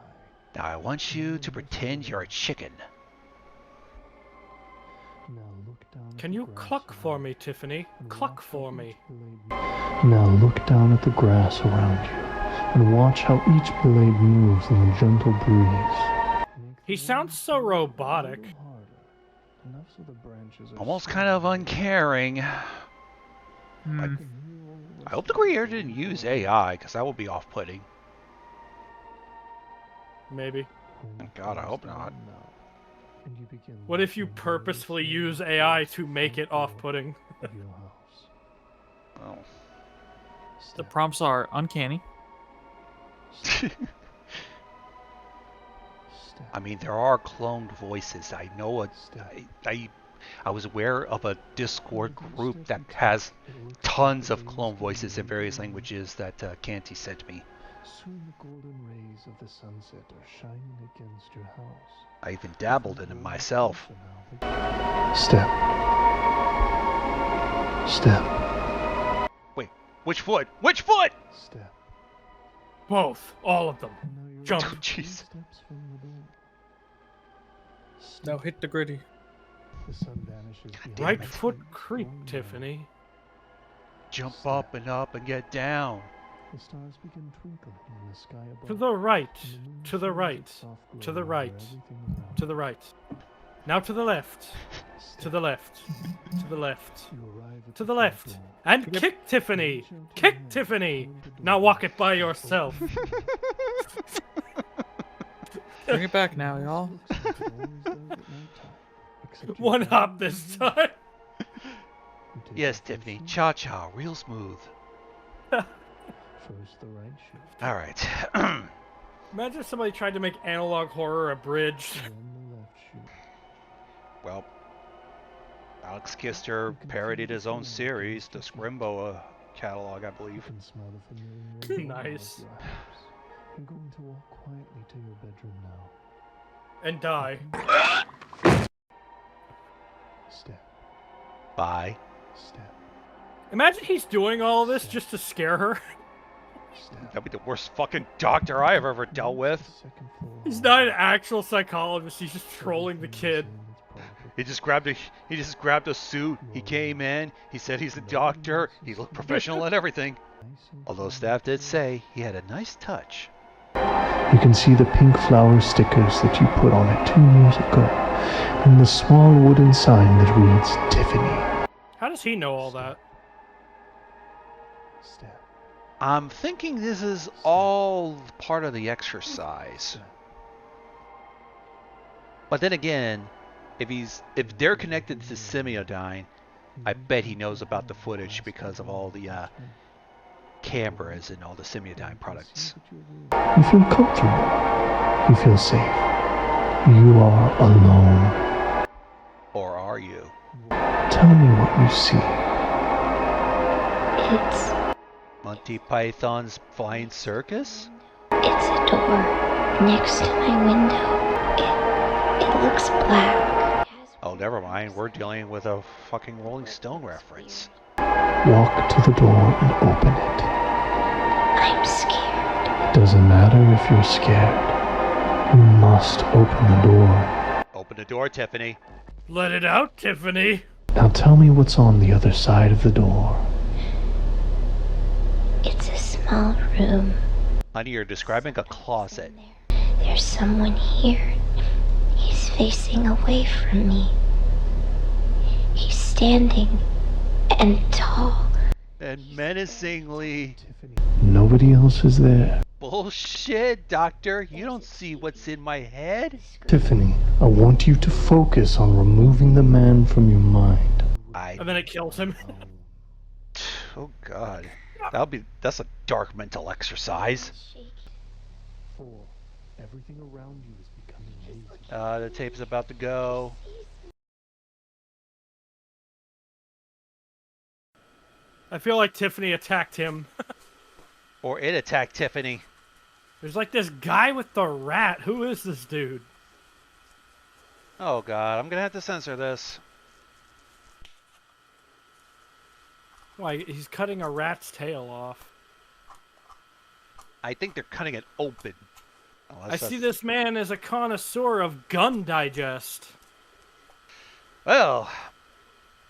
Now I want you to pretend you're a chicken. Now look down Can you cluck for me, Tiffany? Cluck for me. Now look down at the grass around you and watch how each blade moves in the gentle breeze. He sounds so robotic. Almost kind of uncaring. I hope the creator didn't use AI, because that would be off-putting. Maybe. God, I hope not. What if you purposefully use AI to make it off-putting? Oh. The prompts are uncanny. I mean, there are cloned voices. I know I was aware of a Discord group that has tons of clone voices in various languages that Canty sent me. Soon the golden rays of the sunset are shining against your house. I even dabbled in it myself. Step. Step. Wait, which foot? Which foot? Step. Both. All of them. Jump. Oh, jeez. Now hit the gritty. The sun vanishes behind Right foot creep, Tiffany. Jump up and get down. The stars begin twinkling in the sky above. To the right. To the right. To the right. To the right. Now to the left. To the left. To the left. To the left. And kick Tiffany! Kick Tiffany! Now walk it by yourself. Bring it back now, y'all. One hop this time. Yes, Tiffany. Cha-cha. Real smooth. First the right shoe. Alright. Imagine if somebody tried to make analog horror a bridge. Then the left shoe. Well, Alex Kister parodied his own series, the Scrimbo catalog, I believe. You can smell the familiar Nice. of your house. You're going to walk quietly to your bedroom now. And die. Step. Bye. Step. Imagine he's doing all this just to scare her. That'd be the worst fucking doctor I have ever dealt with. He's not an actual psychologist, he's just trolling the kid. He just grabbed a suit. He came in. He said he's a doctor. He looked professional and everything. Although staff did say he had a nice touch. You can see the pink flower stickers that you put on it 2 years ago, and the small wooden sign that reads Tiffany. How does he know all that? Step. I'm thinking this is all part of the exercise. But then again, if they're connected to Semiodyne, I bet he knows about the footage because of all the cameras and all the Semiodyne products. You feel comfortable. You feel safe. You are alone. Or are you? Tell me what you see. It's Monty Python's Flying Circus? It's a door next to my window. It looks black. Oh, never mind. We're dealing with a fucking Rolling Stone reference. Walk to the door and open it. I'm scared. It doesn't matter if you're scared. You must open the door. Open the door, Tiffany. Let it out, Tiffany. Now tell me what's on the other side of the door. It's a small room. Honey, you're describing a closet. There's someone here. He's facing away from me. He's standing and tall. And menacingly. Nobody else is there. Bullshit, Doctor. You don't see what's in my head. Tiffany, I want you to focus on removing the man from your mind. And then it kills him. Oh, God. That's a dark mental exercise. Everything around you is becoming hazy. The tape's about to go. I feel like Tiffany attacked him. Or it attacked Tiffany. There's like this guy with the rat. Who is this dude? Oh god, I'm gonna have to censor this. Why, he's cutting a rat's tail off. I think they're cutting it open. I see this man as a connoisseur of gun digest. Well,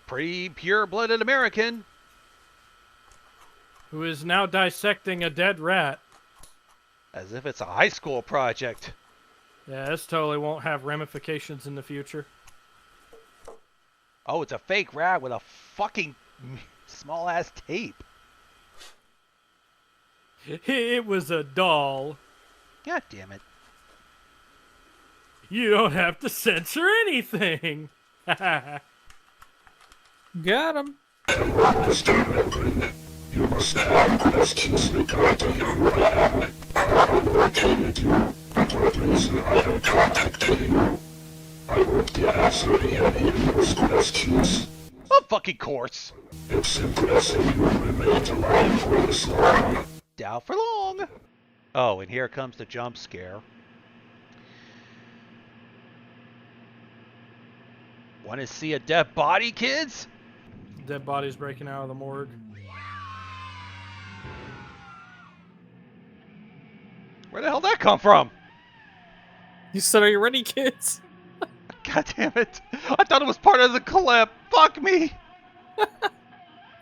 pretty pure-blooded American. Who is now dissecting a dead rat. As if it's a high school project. Yeah, this totally won't have ramifications in the future. Oh, it's a fake rat with a fucking small-ass tape. It was a doll. God damn it. You don't have to censor anything. Got him. You must have questions regarding who I am. I will attend you, and what reason I am contacting you. I won't be answering any of those questions. Of fucking course. It's impressive you remained alive for this long. Down for long. Oh, and here comes the jump scare. Want to see a dead body, kids? Dead body's breaking out of the morgue. Where the hell did that come from? You said, are you ready, kids? God damn it. I thought it was part of the clip. Fuck me.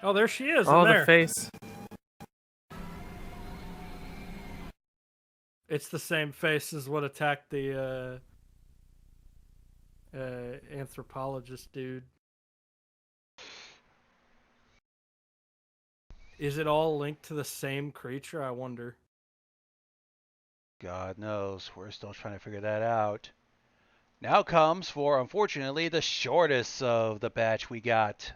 Oh, there she is. Oh, in there. the face. It's the same face as what attacked the anthropologist dude. Is it all linked to the same creature? I wonder. God knows. We're still trying to figure that out. Now comes, for unfortunately, the shortest of the batch we got.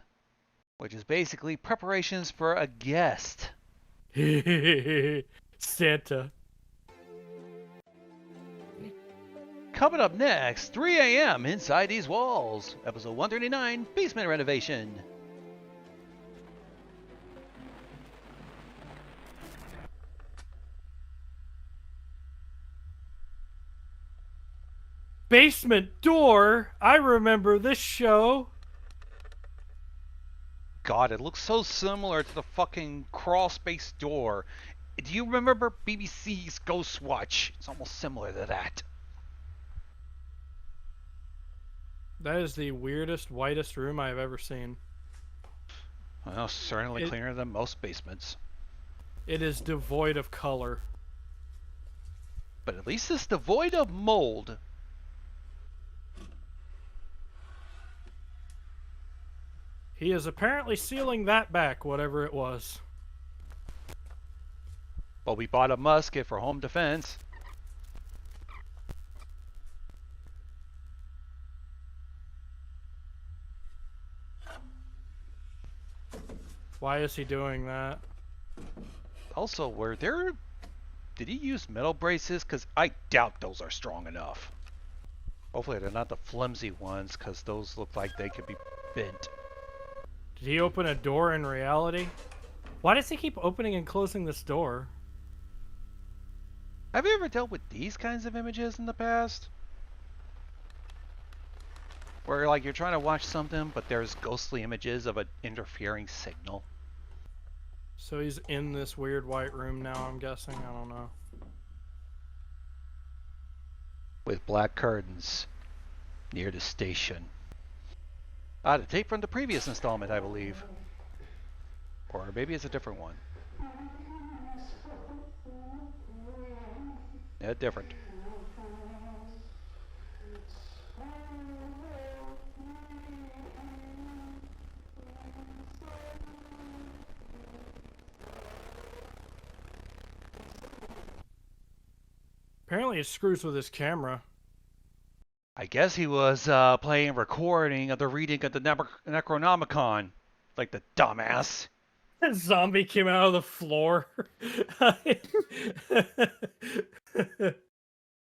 Which is basically preparations for a guest. Santa. Coming up next, 3 a.m. Inside These Walls. Episode 139, Basement Renovation. Basement door? I remember this show. God, it looks so similar to the fucking crawl space door. Do you remember BBC's Ghost Watch? It's almost similar to that. That is the weirdest, whitest room I've ever seen. Well, certainly cleaner than most basements. It is devoid of color. But at least it's devoid of mold. He is apparently sealing that back, whatever it was. Well, we bought a musket for home defense. Why is he doing that? Also, did he use metal braces? Because I doubt those are strong enough. Hopefully they're not the flimsy ones, because those look like they could be bent. Did he open a door in reality? Why does he keep opening and closing this door? Have you ever dealt with these kinds of images in the past? Where like you're trying to watch something, but there's ghostly images of an interfering signal. So he's in this weird white room now, I'm guessing? I don't know. With black curtains near the station. The tape from the previous installment, I believe. Or maybe it's a different one. Yeah, different. Apparently it screws with his camera. I guess he was playing a recording of the reading of the Necronomicon. Like the dumbass. A zombie came out of the floor.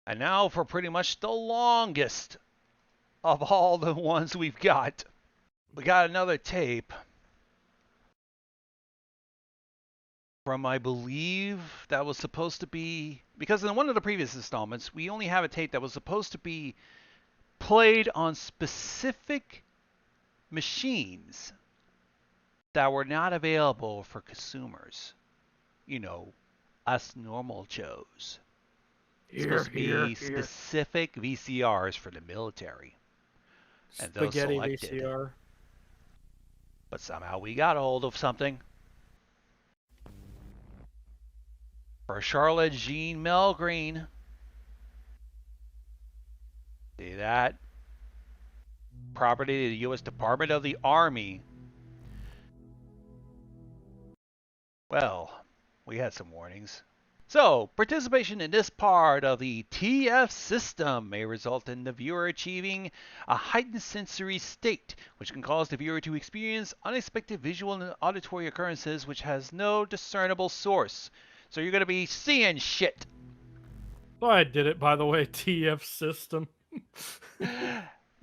And now for pretty much the longest of all the ones we've got. We got another tape from, I believe, that was supposed to be, because in one of the previous installments, we only have a tape that was supposed to be played on specific machines that were not available for consumers. You know, us normal Joes. It's supposed to be specific VCRs for the military. And those Spaghetti selected. VCR. But somehow we got a hold of something. For Charlotte Jean Melgreen. See that? Property of the U.S. Department of the Army. Well, we had some warnings. So, participation in this part of the TF system may result in the viewer achieving a heightened sensory state, which can cause the viewer to experience unexpected visual and auditory occurrences which has no discernible source. So you're going to be seeing shit. Oh, I did it, by the way, TF system.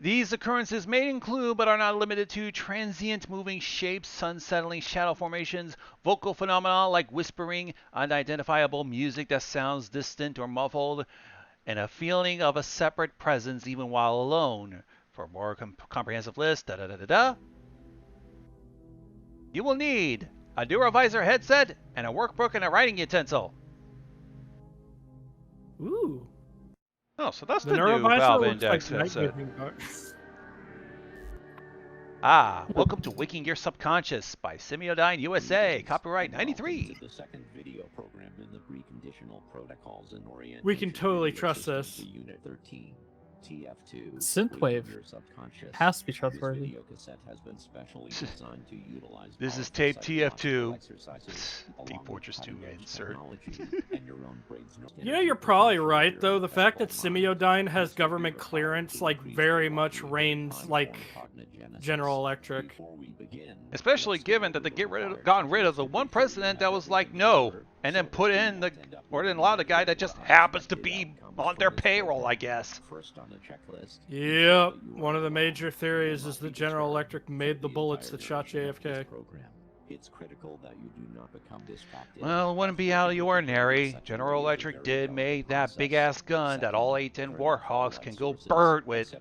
These occurrences may include, but are not limited to, transient moving shapes, sun-settling shadow formations, vocal phenomena like whispering, unidentifiable music that sounds distant or muffled, and a feeling of a separate presence even while alone. For a more comprehensive list, you will need a Neurovisor headset and a workbook and a writing utensil. Ooh. Oh, so that's the new Valve Index headset. Welcome to Waking Your Subconscious by Semiodyne USA. Copyright 93. The second video program in the preconditional protocols and orientation. We can totally trust this. Unit 13. TF2. Synthwave. Has to be trustworthy. Video cassette has been specially designed to utilize. This is tape TF2. Deep Fortress 2 insert. You know, you're probably right, though. The fact that Semiodyne has government clearance, like, very much reigns like General Electric. Especially given that they gotten rid of the one president that was like, no, and then put in the, or didn't allow the guy that just happens to be on their payroll, I guess. Yep. One of the major theories is that General Electric made the bullets that shot JFK. It's critical that you do not become distracted. Well, it wouldn't be out of the ordinary. General Electric did make that big-ass gun that all 810 Warhawks can go bird with.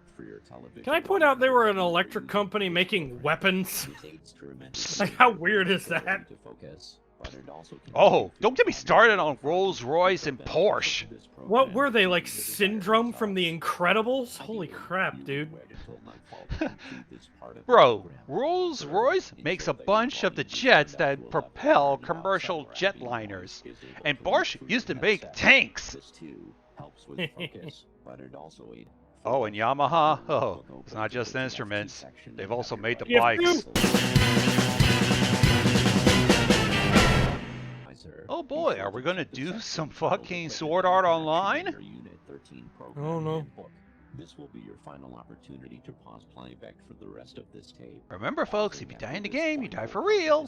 Can I point out they were an electric company making weapons? Like, how weird is that? Oh, don't get me started on Rolls-Royce and Porsche. What were they, like Syndrome from The Incredibles? Holy crap, dude. Bro, Rolls-Royce makes a bunch of the jets that propel commercial jetliners. And Porsche used to make tanks. Oh, and Yamaha? Oh, it's not just instruments. They've also made the bikes. Oh boy, are we gonna do some fucking Sword Art Online? Oh no. This will be your final opportunity to pause playback for the rest of this tape. Remember, folks, if you die in the game, you die for real.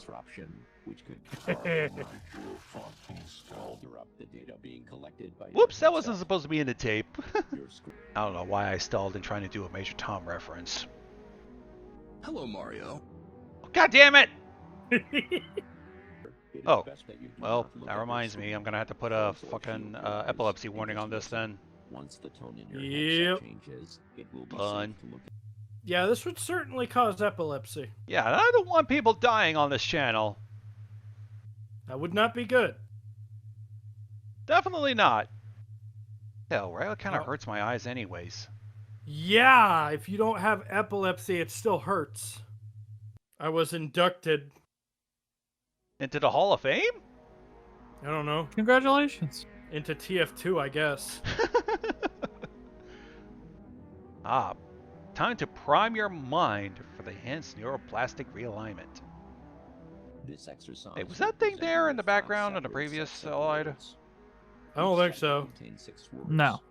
Whoops, that wasn't supposed to be in the tape. I don't know why I stalled in trying to do a Major Tom reference. Hello, Mario. God damn it! Oh, well, that reminds me, I'm gonna have to put a fucking epilepsy warning on this then. Once the tone in your headset changes, it will be Fun. safe to look. Yeah, this would certainly cause epilepsy. Yeah, I don't want people dying on this channel. That would not be good. Definitely not. Hell, right? It kind of hurts my eyes anyways. Yeah, if you don't have epilepsy, it still hurts. I was inducted. Into the Hall of Fame? I don't know. Congratulations. Into TF2, I guess. Time to prime your mind for the enhanced neuroplastic realignment. This exercise. Hey, was that thing there in the background on the previous slide? I don't think so. No.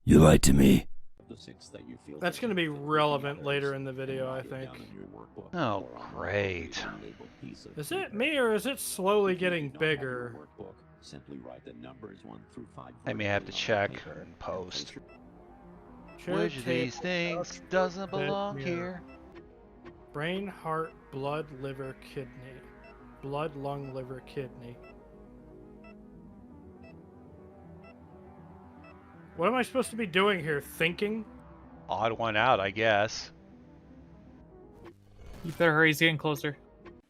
You lied to me. The 6 that you feel That's going to be relevant later in the video, I think. Oh, great. Is it me or is it slowly getting bigger? Simply write the numbers 1 through 5. I may have to check and post. Chair, Which of these table, things couch, doesn't bed, belong mirror. here? Brain, heart, blood, liver, kidney. Blood, lung, liver, kidney. What am I supposed to be doing here? Thinking? Odd one out, I guess. You better hurry, he's getting closer.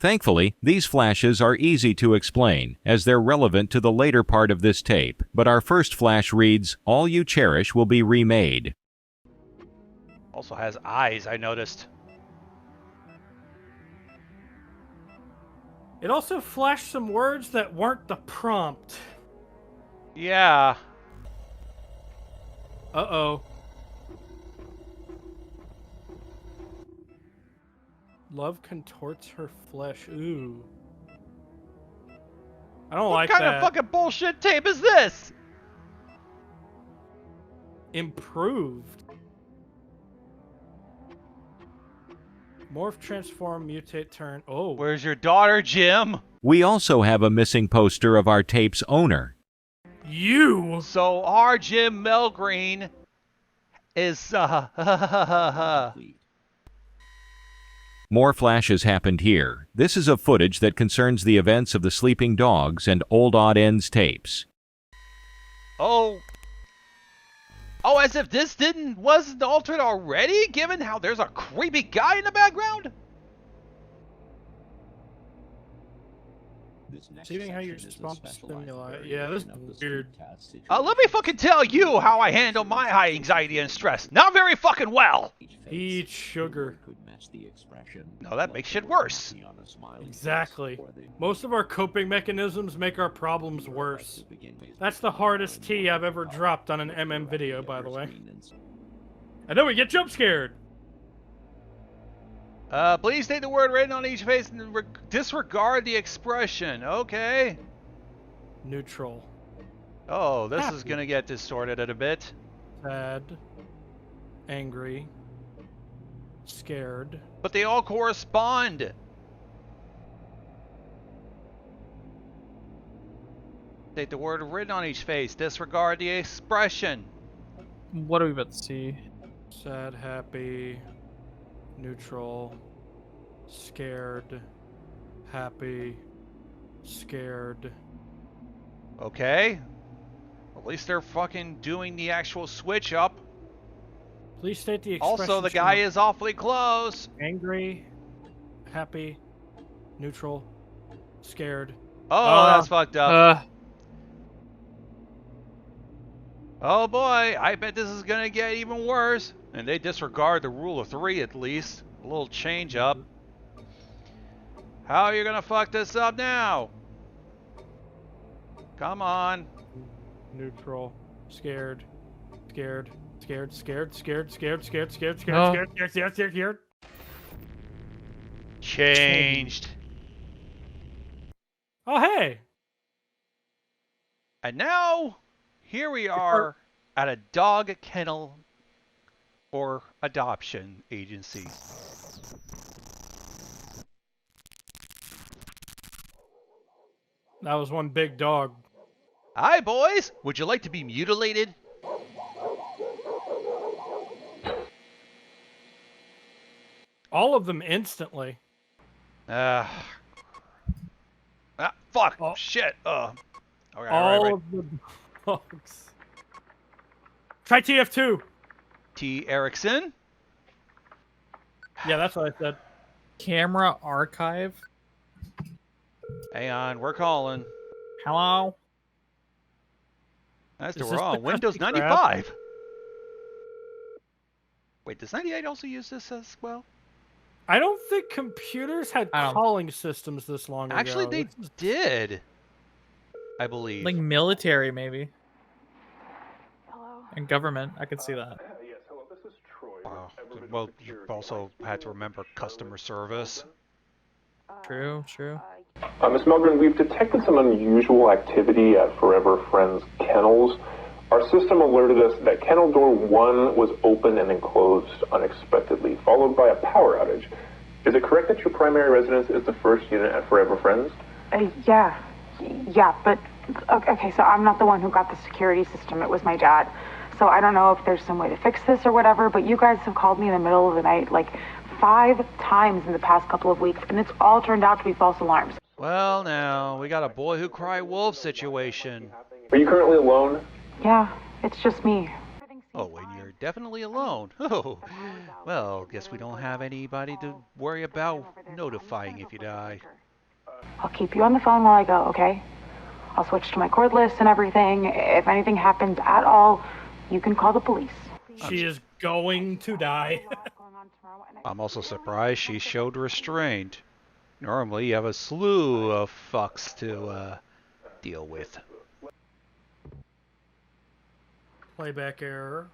Thankfully, these flashes are easy to explain, as they're relevant to the later part of this tape. But our first flash reads, "All you cherish will be remade." Also has eyes, I noticed. It also flashed some words that weren't the prompt. Yeah. Uh-oh. Love contorts her flesh. Ooh. I don't like that. What kind of fucking bullshit tape is this? Improved. Morph, transform, mutate, turn. Oh. Where's your daughter, Jim? We also have a missing poster of our tape's owner. You! So our Jim Melgreen is, More flashes happened here. This is a footage that concerns the events of the Sleeping Dogs and Old Odd Ends tapes. Oh. Oh, as if this wasn't altered already, given how there's a creepy guy in the background? Seeing how you respond to stimuli. Yeah, this is weird. Let me fucking tell you how I handle my high anxiety and stress. Not very fucking well. Eat sugar. No, that makes shit worse. Exactly. Most of our coping mechanisms make our problems worse. That's the hardest T I've ever dropped on an MM video, by the way. And then we get jump scared. Please state the word written on each face and disregard the expression. Okay. Neutral. Oh, this is gonna get distorted a bit. Sad. Angry. Scared. But they all correspond. State the word written on each face. Disregard the expression. What are we about to see? Sad, happy, neutral, scared, happy, scared. Okay. At least they're fucking doing the actual switch up. Please state the expression. Also, the guy is awfully close. Angry, happy, neutral, scared. Oh, that's fucked up. Oh boy, I bet this is gonna get even worse. And they disregard the rule of 3 at least. A little change up. How are you gonna fuck this up now? Come on. Neutral, scared, scared, scared, scared, scared, scared, scared, scared, scared, No. scared, scared, scared, scared, scared. Changed. Oh, hey. And now, here we are at a dog kennel or adoption agency. That was one big dog. Hi, boys. Would you like to be mutilated? All of them instantly. Fuck. Oh. Shit. Okay, All of the dogs. Try TF2. T. Erickson. Yeah, that's what I said. Camera archive. Hang on, we're calling. Hello? That's Is the this wrong. the Windows Krusty Krab? 95. Wait, does 98 also use this as well? I don't think computers had calling systems this long ago. Actually, they did. I believe. Like military, maybe. And government, I could see that. Well, you also had to remember customer service. True, true. Ms. Melgren, we've detected some unusual activity at Forever Friends Kennels. Our system alerted us that kennel door 1 was open and then closed unexpectedly, followed by a power outage. Is it correct that your primary residence is the first unit at Forever Friends? Yeah, but okay, so I'm not the one who got the security system. It was my dad. So I don't know if there's some way to fix this or whatever, but you guys have called me in the middle of the night like 5 times in the past couple of weeks, and it's all turned out to be false alarms. Well, now, we got a boy who cry wolf situation. Are you currently alone? Yeah, it's just me. Oh, and you're definitely alone. Oh, well, guess we don't have anybody to worry about notifying if you die. I'll keep you on the phone while I go, okay? I'll switch to my cordless and everything. If anything happens at all, you can call the police. She is going to die. I'm also surprised she showed restraint. Normally, you have a slew of fucks to deal with. Playback error.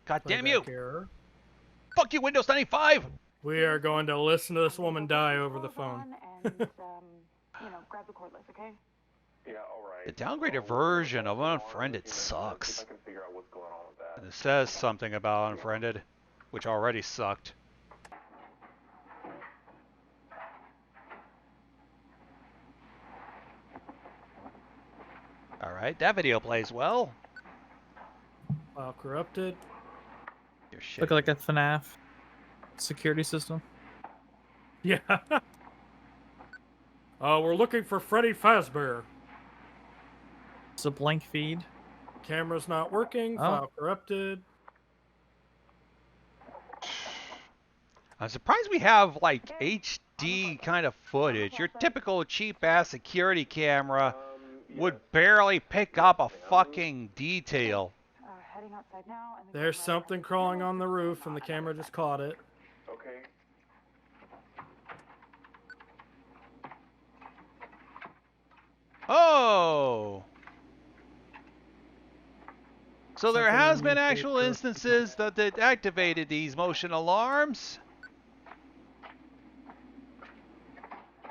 God damn Playback you! Error. Fuck you, Windows 95! We are going to listen to this woman die over the phone. Grab the cordless, okay? Yeah, alright. The downgraded version of Unfriended sucks. And it says something about Unfriended, which already sucked. Alright, that video plays well. File corrupted. Your shit. Look like a FNAF security system. Yeah. We're looking for Freddy Fazbear. It's a blank feed. Camera's not working. File corrupted. I'm surprised we have, like, HD kind of footage. Your typical cheap-ass security camera would barely pick up a fucking detail. There's something crawling on the roof, and the camera just caught it. Okay. Oh! So there Something has in been the actual paper. instances that activated these motion alarms.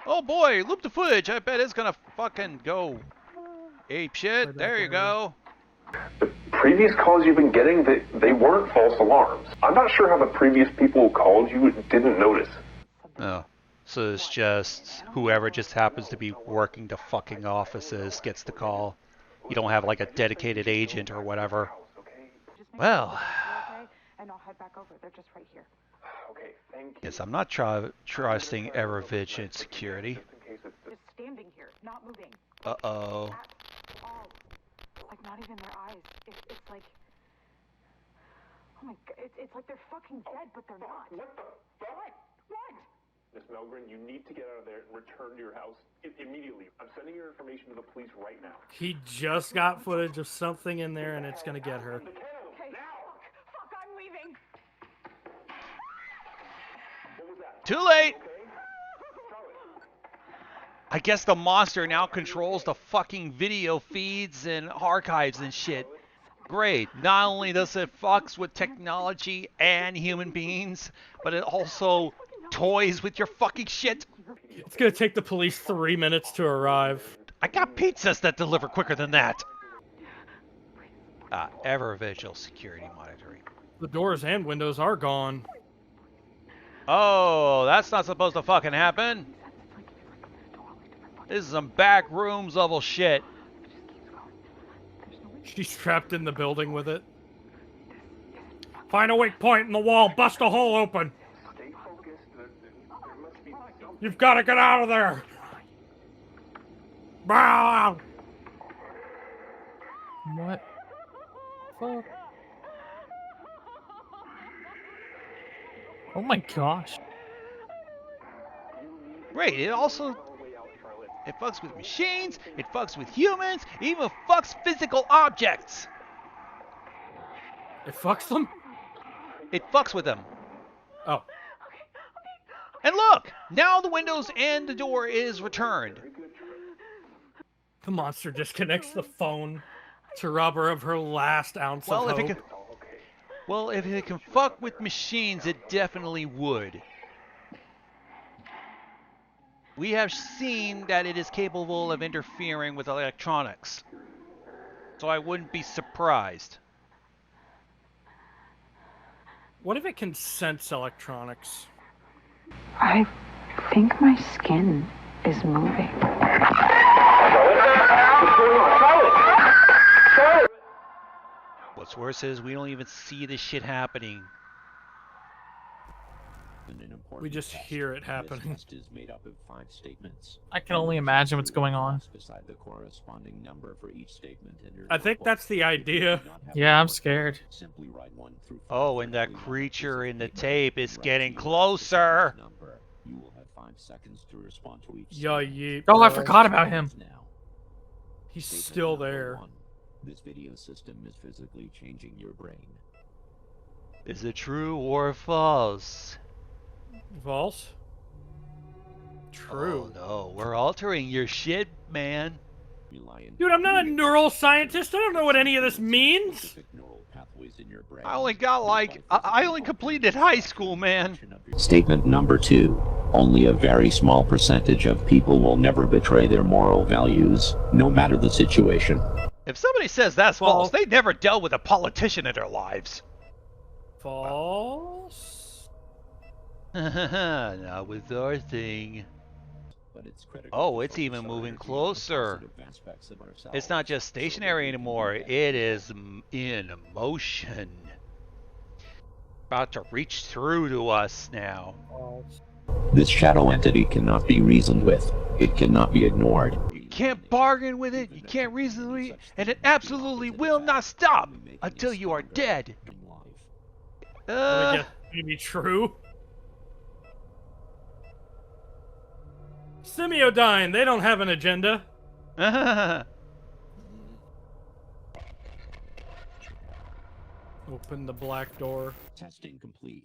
Oh boy, loop the footage. I bet it's gonna fucking go ape shit. There you go. The previous calls you've been getting, they weren't false alarms. I'm not sure how the previous people who called you didn't notice. Oh, so it's just whoever just happens to be working the fucking offices gets the call. You don't have like a dedicated agent or whatever. Well, And I'll head back over. They're just right here. Okay, thank you. yes, I'm not trusting Evervigent security. Just standing here, not moving. Uh-oh. At all. Like not even their eyes. It's like, oh my god, it's like they're fucking dead, but they're not. What the fuck? What? Miss Melgren, you need to get out of there and return to your house immediately. I'm sending your information to the police right now. He just got footage of something in there, and it's gonna get her. Okay, fuck, I'm leaving. What was that? Too late! I guess the monster now controls the fucking video feeds and archives and shit. Great. Not only does it fucks with technology and human beings, but it also toys with your fucking shit. It's gonna take the police 3 minutes to arrive. I got pizzas that deliver quicker than that. Evervigil security monitoring. The doors and windows are gone. Oh, that's not supposed to fucking happen. This is some back rooms level shit. She's trapped in the building with it. Find a weak point in the wall, bust a hole open. You've got to get out of there. Bah! What? Fuck. Oh my gosh. Right, it also... It fucks with machines, it fucks with humans, it even fucks physical objects. It fucks them? It fucks with them. Oh. And look! Now the windows and the door is returned. The monster disconnects the phone to rob her of her last ounce of hope. Well, if it can fuck with machines, it definitely would. We have seen that it is capable of interfering with electronics. So I wouldn't be surprised. What if it can sense electronics? I think my skin is moving. What's worse is we don't even see this shit happening. We just hear it happening. This test is made up of 5 statements. I can only imagine what's going on. Beside the corresponding number for each statement in your I think that's the idea. Yeah, I'm scared. Simply write 1 through 5. Oh, and that creature in the tape is getting closer. You will have 5 seconds to respond to each. Yeah, yeah. Oh, I forgot about him. He's still there. This video system is physically changing your brain. Is it true or false? False? True. Oh no, we're altering your shit, man. Dude, I'm not a neuroscientist. I don't know what any of this means. I only got I only completed high school, man. Statement number 2. Only a very small percentage of people will never betray their moral values, no matter the situation. If somebody says that's false, they never dealt with a politician in their lives. False? Not with our thing. Oh, it's even moving closer. It's not just stationary anymore. It is in motion. About to reach through to us now. This shadow entity cannot be reasoned with. It cannot be ignored. You can't bargain with it, you can't reason with it, and it absolutely will not stop until you are dead. Maybe true. Semiodyne, they don't have an agenda. Open the black door. Testing complete.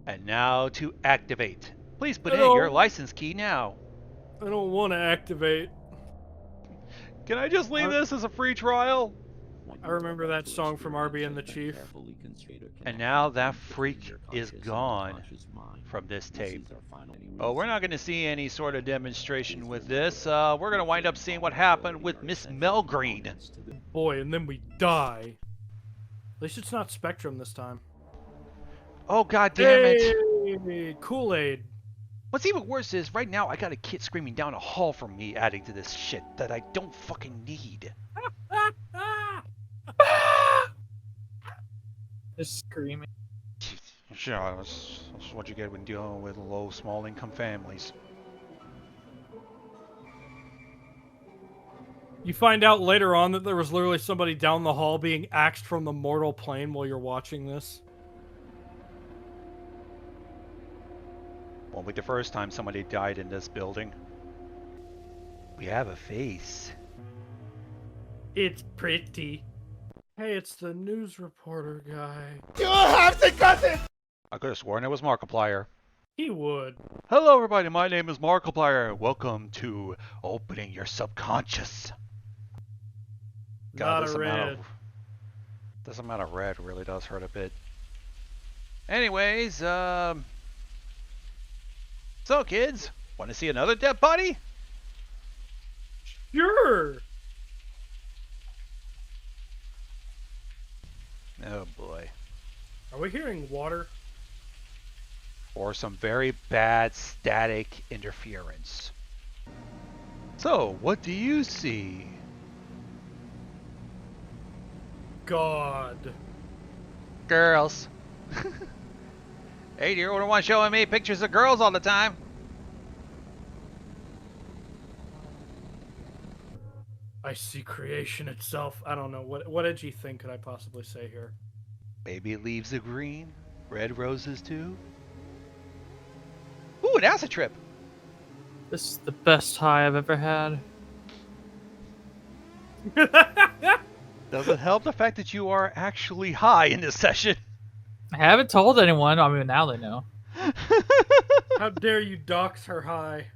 And now to activate. Please put in your license key now. I don't want to activate. Can I just leave this as a free trial? I remember that song from RB and the Chief. And now that freak is gone from this tape. Oh, we're not going to see any sort of demonstration with this. We're going to wind up seeing what happened with Miss Melgreen. Boy, and then we die. At least it's not Spectrum this time. Oh, god damn it. Hey, Kool-Aid. What's even worse is, right now, I got a kid screaming down a hall from me adding to this shit that I don't fucking need. Just screaming. Sure, that's what you get when dealing with low, small-income families. You find out later on that there was literally somebody down the hall being axed from the mortal plane while you're watching this. Won't be the first time somebody died in this building. We have a face. It's pretty. Hey, it's the news reporter guy. You have to cut it! I could have sworn it was Markiplier. He would. Hello everybody, my name is Markiplier. Welcome to Opening Your Subconscious. God, this amount of red really does hurt a bit. Anyways, so kids, want to see another dead body? Sure. Oh boy. Are we hearing water? Or some very bad static interference. So, what do you see? God. Girls. Hey, you're the one showing me pictures of girls all the time. I see creation itself. I don't know. What edgy thing could I possibly say here? Baby leaves are green, red roses too. Ooh, an acid trip. This is the best high I've ever had. Does it help the fact that you are actually high in this session? I haven't told anyone. I mean, now they know. How dare you dox her high?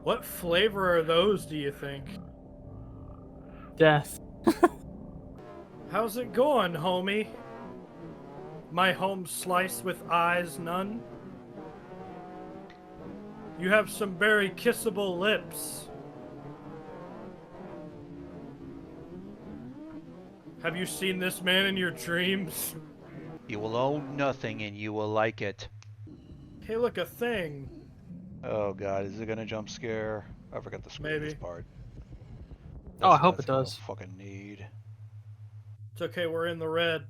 What flavor are those, do you think? Death. How's it going, homie? My home slice with eyes none. You have some very kissable lips. Have you seen this man in your dreams? You will own nothing and you will like it. Hey, look, a thing. Oh god, is it gonna jump scare? I forgot to screw this part. Oh, I hope That's it does. fucking need. It's okay, we're in the red.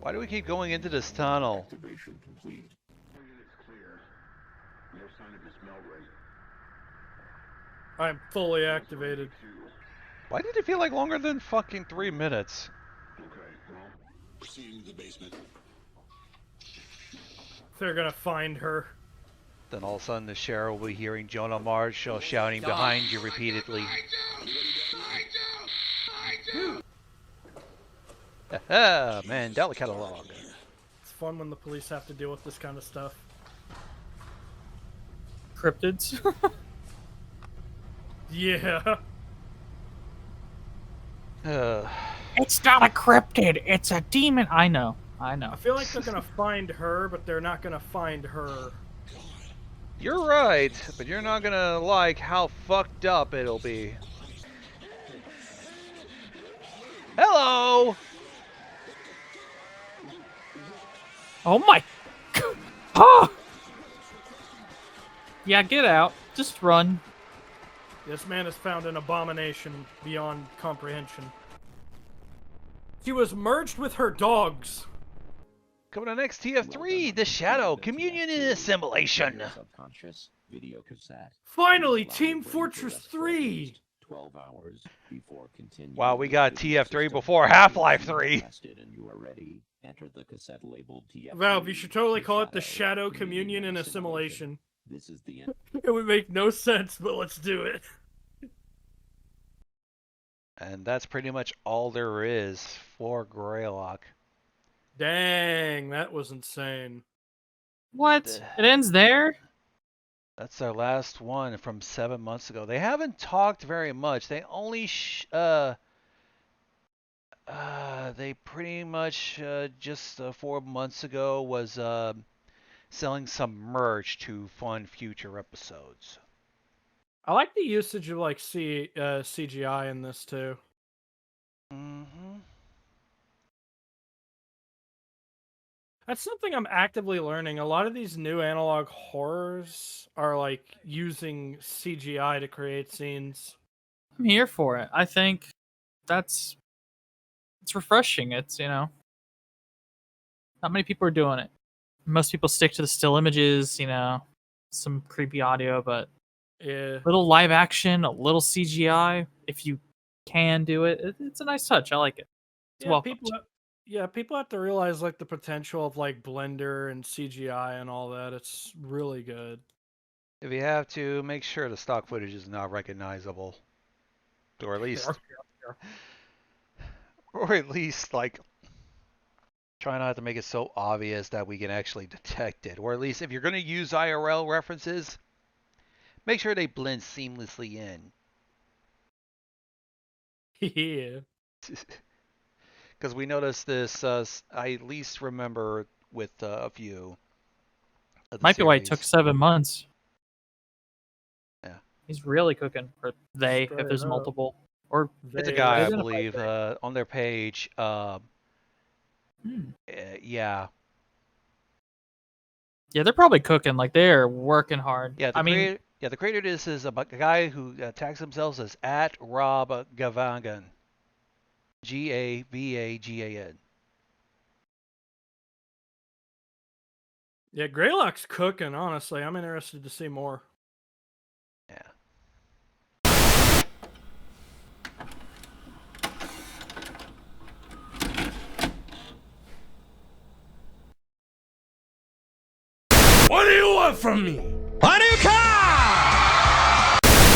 Why do we keep going into this tunnel? Activation complete. It's clear. No sign of the smell ring. I'm fully activated. Why did it feel like longer than fucking 3 minutes? Okay, well, proceeding to the basement. They're gonna find her. Then all of a sudden the sheriff will be hearing Jonah Marshall shouting behind you repeatedly. Haha, Mandela catalog. It's fun when the police have to deal with this kind of stuff. Cryptids? Yeah. It's not a cryptid, it's a demon. I know. I feel like they're gonna find her, but they're not gonna find her. You're right, but you're not gonna like how fucked up it'll be. Hello! Oh my... Ah! Yeah, get out. Just run. This man has found an abomination beyond comprehension. She was merged with her dogs. Coming to next TF3, The Shadow, Communion and Assimilation. Subconscious video cassette. Finally, Team Fortress 3! 12 hours before continuing. Wow, we got TF3 before Half-Life 3. And you are ready. Enter the cassette labeled TF3. Valve, you should totally call it The Shadow, Communion and Assimilation. This is the end. It would make no sense, but let's do it. And that's pretty much all there is for Greylock. Dang, that was insane. What? It ends there? That's our last one from 7 months ago. They haven't talked very much. They only they pretty much just 4 months ago was selling some merch to fund future episodes. I like the usage of like CGI in this too. Mm-hmm. That's something I'm actively learning. A lot of these new analog horrors are like using CGI to create scenes. I'm here for it. I think it's refreshing. It's, not many people are doing it. Most people stick to the still images, some creepy audio, but yeah, little live action, a little CGI, if you can do it. It's a nice touch. I like it. It's welcome. People have to realize like the potential of like Blender and CGI and all that. It's really good. If you have to, make sure the stock footage is not recognizable. Or at least like try not to make it so obvious that we can actually detect it. Or at least if you're going to use IRL references, make sure they blend seamlessly in. Yeah. Because we noticed this, I at least remember with a few. Might be why it took 7 months. Yeah. He's really cooking. Or they, if there's multiple. Or it's a guy, I believe, on their page. Yeah. Yeah, they're probably cooking. Like, they're working hard. Yeah, the creator of this is a guy who tags himself as @RobGavagan. Gavagan. Yeah, Greylock's cooking, honestly. I'm interested to see more. Yeah. What do you want from me? Why do you come?